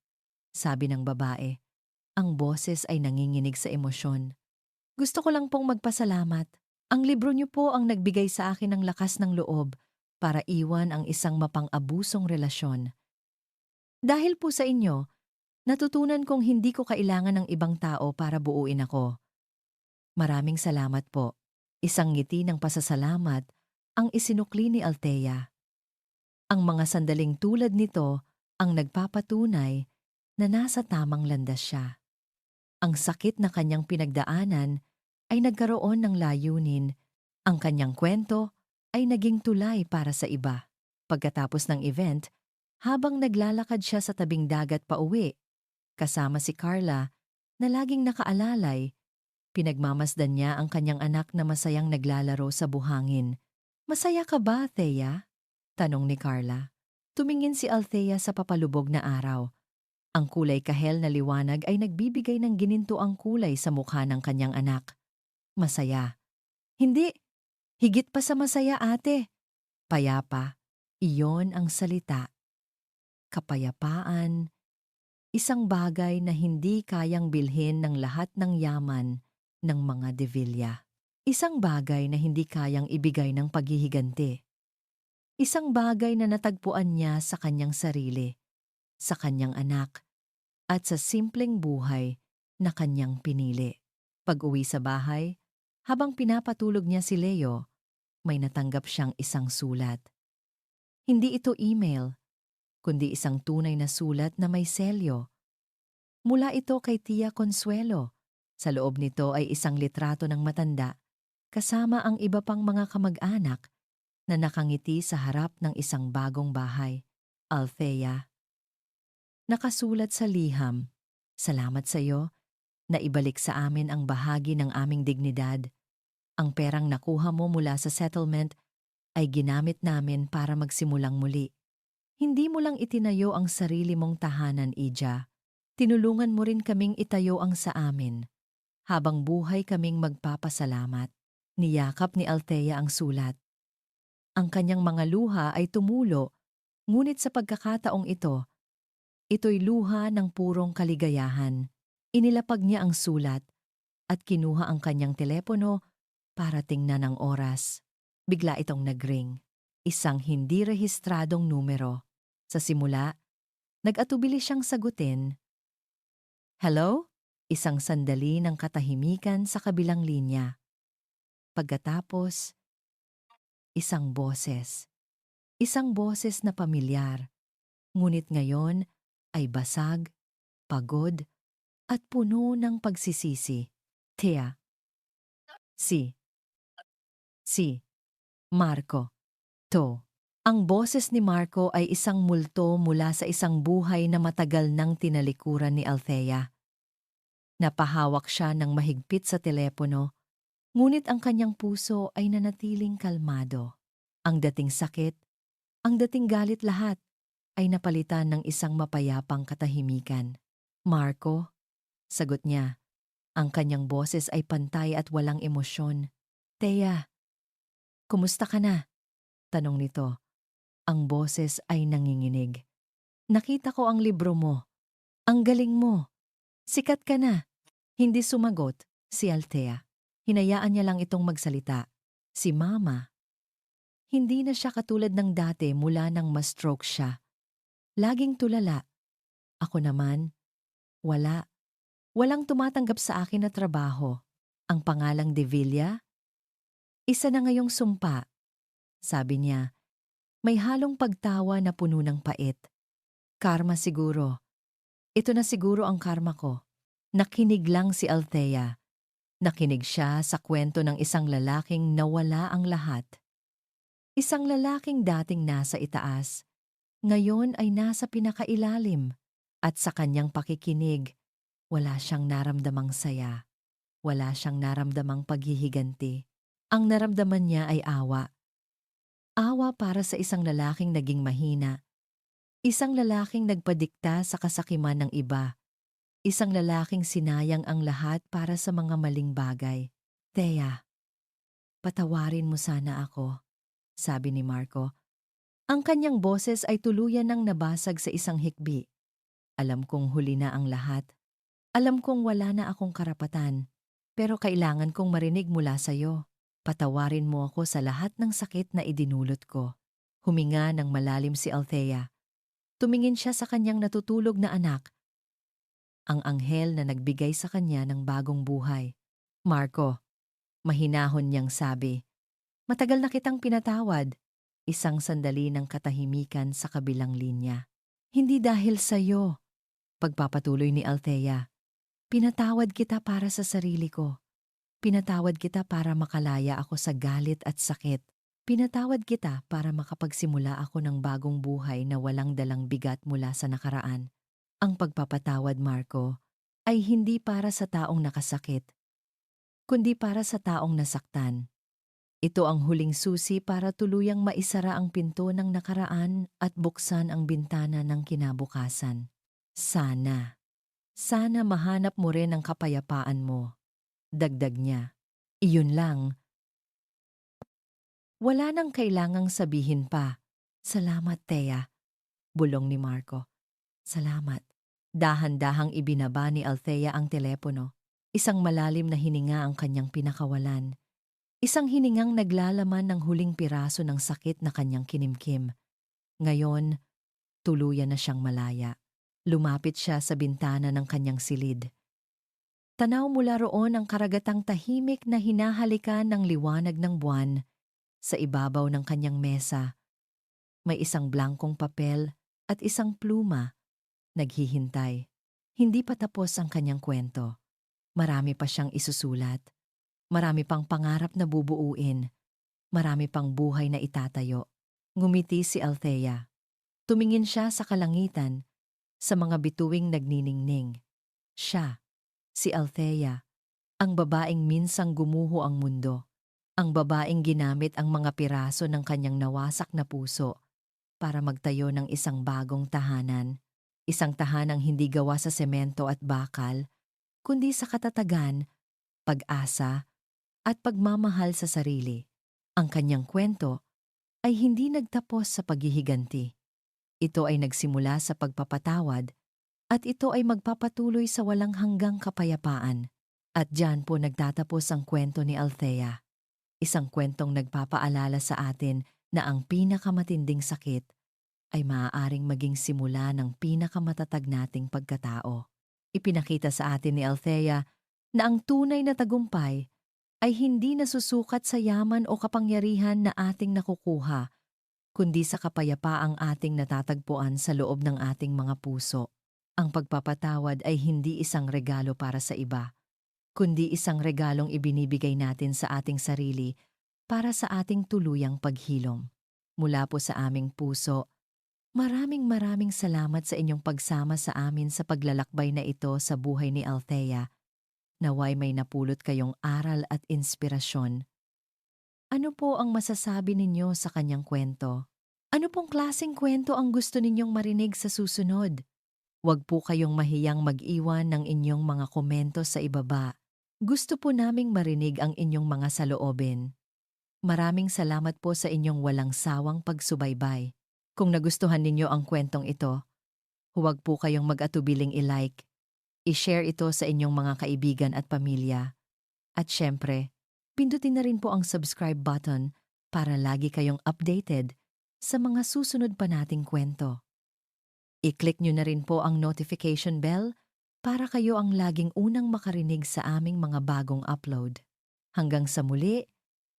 sabi ng babae, ang boses ay nanginginig sa emosyon. "Gusto ko lang pong magpasalamat. Ang libro niyo po ang nagbigay sa akin ng lakas ng loob para iwan ang isang mapang-abusong relasyon. Dahil po sa inyo, natutunan kong hindi ko kailangan ng ibang tao para buuin ako. Maraming salamat po." Isang ngiti ng pasasalamat ang isinukli ni Althea. Ang mga sandaling tulad nito ang nagpapatunay na nasa tamang landas siya. Ang sakit na kanyang pinagdaanan ay nagkaroon ng layunin. Ang kanyang kwento ay naging tulay para sa iba. Pagkatapos ng event, habang naglalakad siya sa tabing dagat pauwi, kasama si Carla na laging nakaalalay, pinagmamasdan niya ang kanyang anak na masayang naglalaro sa buhangin. "Masaya ka ba, Thea?" tanong ni Carla. Tumingin si Althea sa papalubog na araw. Ang kulay kahel na liwanag ay nagbibigay ng ginintuang kulay sa mukha ng kanyang anak. "Masaya." "Hindi, higit pa sa masaya, ate." Payapa, iyon ang salita. Kapayapaan, isang bagay na hindi kayang bilhin ng lahat ng yaman ng mga De Villa. Isang bagay na hindi kayang ibigay ng paghihiganti. Isang bagay na natagpuan niya sa kanyang sarili, sa kanyang anak, at sa simpleng buhay na kanyang pinili. Pag-uwi sa bahay, habang pinapatulog niya si Leo, may natanggap siyang isang sulat. Hindi ito email, kundi isang tunay na sulat na may selyo. Mula ito kay Tia Consuelo. Sa loob nito ay isang litrato ng matanda, kasama ang iba pang mga kamag-anak na nakangiti sa harap ng isang bagong bahay. "Althea." Nakasulat sa liham, "Salamat sa iyo na ibalik sa amin ang bahagi ng aming dignidad. Ang perang nakuha mo mula sa settlement ay ginamit namin para magsimulang muli. Hindi mo lang itinayo ang sarili mong tahanan, Ija. Tinulungan mo rin kaming itayo ang sa amin. Habang buhay kaming magpapasalamat." Niyakap ni Althea ang sulat. Ang kanyang mga luha ay tumulo, ngunit sa pagkakataong ito, ito'y luha ng purong kaligayahan. Inilapag niya ang sulat at kinuha ang kanyang telepono para tingnan ang oras. Bigla itong nagring. Isang hindi rehistradong numero. Sa simula, nag-atubili siyang sagutin. "Hello?" Isang sandali ng katahimikan sa kabilang linya. Pagkatapos, isang boses. Isang boses na pamilyar, ngunit ngayon ay basag, pagod, at puno ng pagsisisi. Thea, si, si, Marco, to. Ang boses ni Marco ay isang multo mula sa isang buhay na matagal nang tinalikuran ni Althea. Napahawak siya ng mahigpit sa telepono, ngunit ang kanyang puso ay nanatiling kalmado. Ang dating sakit, ang dating galit lahat, ay napalitan ng isang mapayapang katahimikan. Marco, sagot niya. Ang kanyang boses ay pantay at walang emosyon. Thea, kumusta ka na? Tanong nito. Ang boses ay nanginginig. Nakita ko ang libro mo. Ang galing mo. Sikat ka na. Hindi sumagot si Althea. Hinayaan niya lang itong magsalita. Si Mama. Hindi na siya katulad ng dati mula nang ma-stroke siya. Laging tulala. Ako naman, wala. Walang tumatanggap sa akin na trabaho. Ang pangalang De Villa? Isa na ngayong sumpa. Sabi niya, may halong pagtawa na puno ng pait. Karma siguro. Ito na siguro ang karma ko. Nakinig lang si Althea. Nakinig siya sa kwento ng isang lalaking nawala ang lahat. Isang lalaking dating nasa itaas, ngayon ay nasa pinakailalim. At sa kanyang pakikinig, wala siyang naramdamang saya. Wala siyang naramdamang paghihiganti. Ang naramdaman niya ay awa. Awa para sa isang lalaking naging mahina. Isang lalaking nagpadikta sa kasakiman ng iba. Isang lalaking sinayang ang lahat para sa mga maling bagay. Thea, patawarin mo sana ako, sabi ni Marco. Ang kanyang boses ay tuluyan ng nabasag sa isang hikbi. Alam kong huli na ang lahat. Alam kong wala na akong karapatan. Pero kailangan kong marinig mula sa'yo. Patawarin mo ako sa lahat ng sakit na idinulot ko. Huminga ng malalim si Althea. Tumingin siya sa kanyang natutulog na anak. Ang anghel na nagbigay sa kanya ng bagong buhay. Marco, mahinahon niyang sabi. Matagal na kitang pinatawad. Isang sandali ng katahimikan sa kabilang linya. Hindi dahil sa'yo, pagpapatuloy ni Althea. Pinatawad kita para sa sarili ko. Pinatawad kita para makalaya ako sa galit at sakit. Pinatawad kita para makapagsimula ako ng bagong buhay na walang dalang bigat mula sa nakaraan. Ang pagpapatawad, Marco, ay hindi para sa taong nakasakit, kundi para sa taong nasaktan. Ito ang huling susi para tuluyang maisara ang pinto ng nakaraan at buksan ang bintana ng kinabukasan. Sana mahanap mo rin ang kapayapaan mo. Dagdag niya. Iyon lang. Wala nang kailangang sabihin pa. Salamat, Thea. Bulong ni Marco. Salamat. Dahan-dahang ibinaba ni Althea ang telepono. Isang malalim na hininga ang kanyang pinakawalan. Isang hiningang naglalaman ng huling piraso ng sakit na kanyang kinimkim. Ngayon, tuluyan na siyang malaya. Lumapit siya sa bintana ng kanyang silid. Tanaw mula roon ang karagatang tahimik na hinahalikan ng liwanag ng buwan. Sa ibabaw ng kanyang mesa, may isang blankong papel at isang pluma. Naghihintay. Hindi pa tapos ang kanyang kwento. Marami pa siyang isusulat. Marami pang pangarap na bubuuin. Marami pang buhay na itatayo. Ngumiti si Althea. Tumingin siya sa kalangitan, sa mga bituing nagniningning. Siya, si Althea, ang babaeng minsang gumuho ang mundo. Ang babaeng ginamit ang mga piraso ng kanyang nawasak na puso para magtayo ng isang bagong tahanan. Isang tahanang hindi gawa sa semento at bakal, kundi sa katatagan, pag-asa, at pagmamahal sa sarili. Ang kanyang kwento ay hindi nagtapos sa paghihiganti. Ito ay nagsimula sa pagpapatawad at ito ay magpapatuloy sa walang hanggang kapayapaan. At diyan po nagtatapos ang kwento ni Althea. Isang kwentong nagpapaalala sa atin na ang pinakamatinding sakit ay maaaring maging simula ng pinakamatatag nating pagkatao. Ipinakita sa atin ni Althea na ang tunay na tagumpay ay hindi nasusukat sa yaman o kapangyarihan na ating nakukuha, kundi sa kapayapaang ating natatagpuan sa loob ng ating mga puso. Ang pagpapatawad ay hindi isang regalo para sa iba, kundi isang regalong ibinibigay natin sa ating sarili para sa ating tuluyang paghilom. Mula po sa aming puso, maraming salamat sa inyong pagsama sa amin sa paglalakbay na ito sa buhay ni Althea. Naway may napulot kayong aral at inspirasyon. Ano po ang masasabi ninyo sa kanyang kwento? Ano pong klaseng kwento ang gusto ninyong marinig sa susunod? Huwag po kayong mahiyang mag-iwan ng inyong mga komento sa ibaba. Gusto po naming marinig ang inyong mga saloobin. Maraming salamat po sa inyong walang sawang pagsubaybay. Kung nagustuhan ninyo ang kwentong ito, huwag po kayong mag-atubiling i-like, i-share ito sa inyong mga kaibigan at pamilya. At syempre, pindutin na rin po ang subscribe button para lagi kayong updated sa mga susunod pa nating kwento. I-click nyo na rin po ang notification bell para kayo ang laging unang makarinig sa aming mga bagong upload. Hanggang sa muli,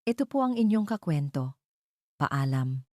ito po ang inyong kakwento. Paalam.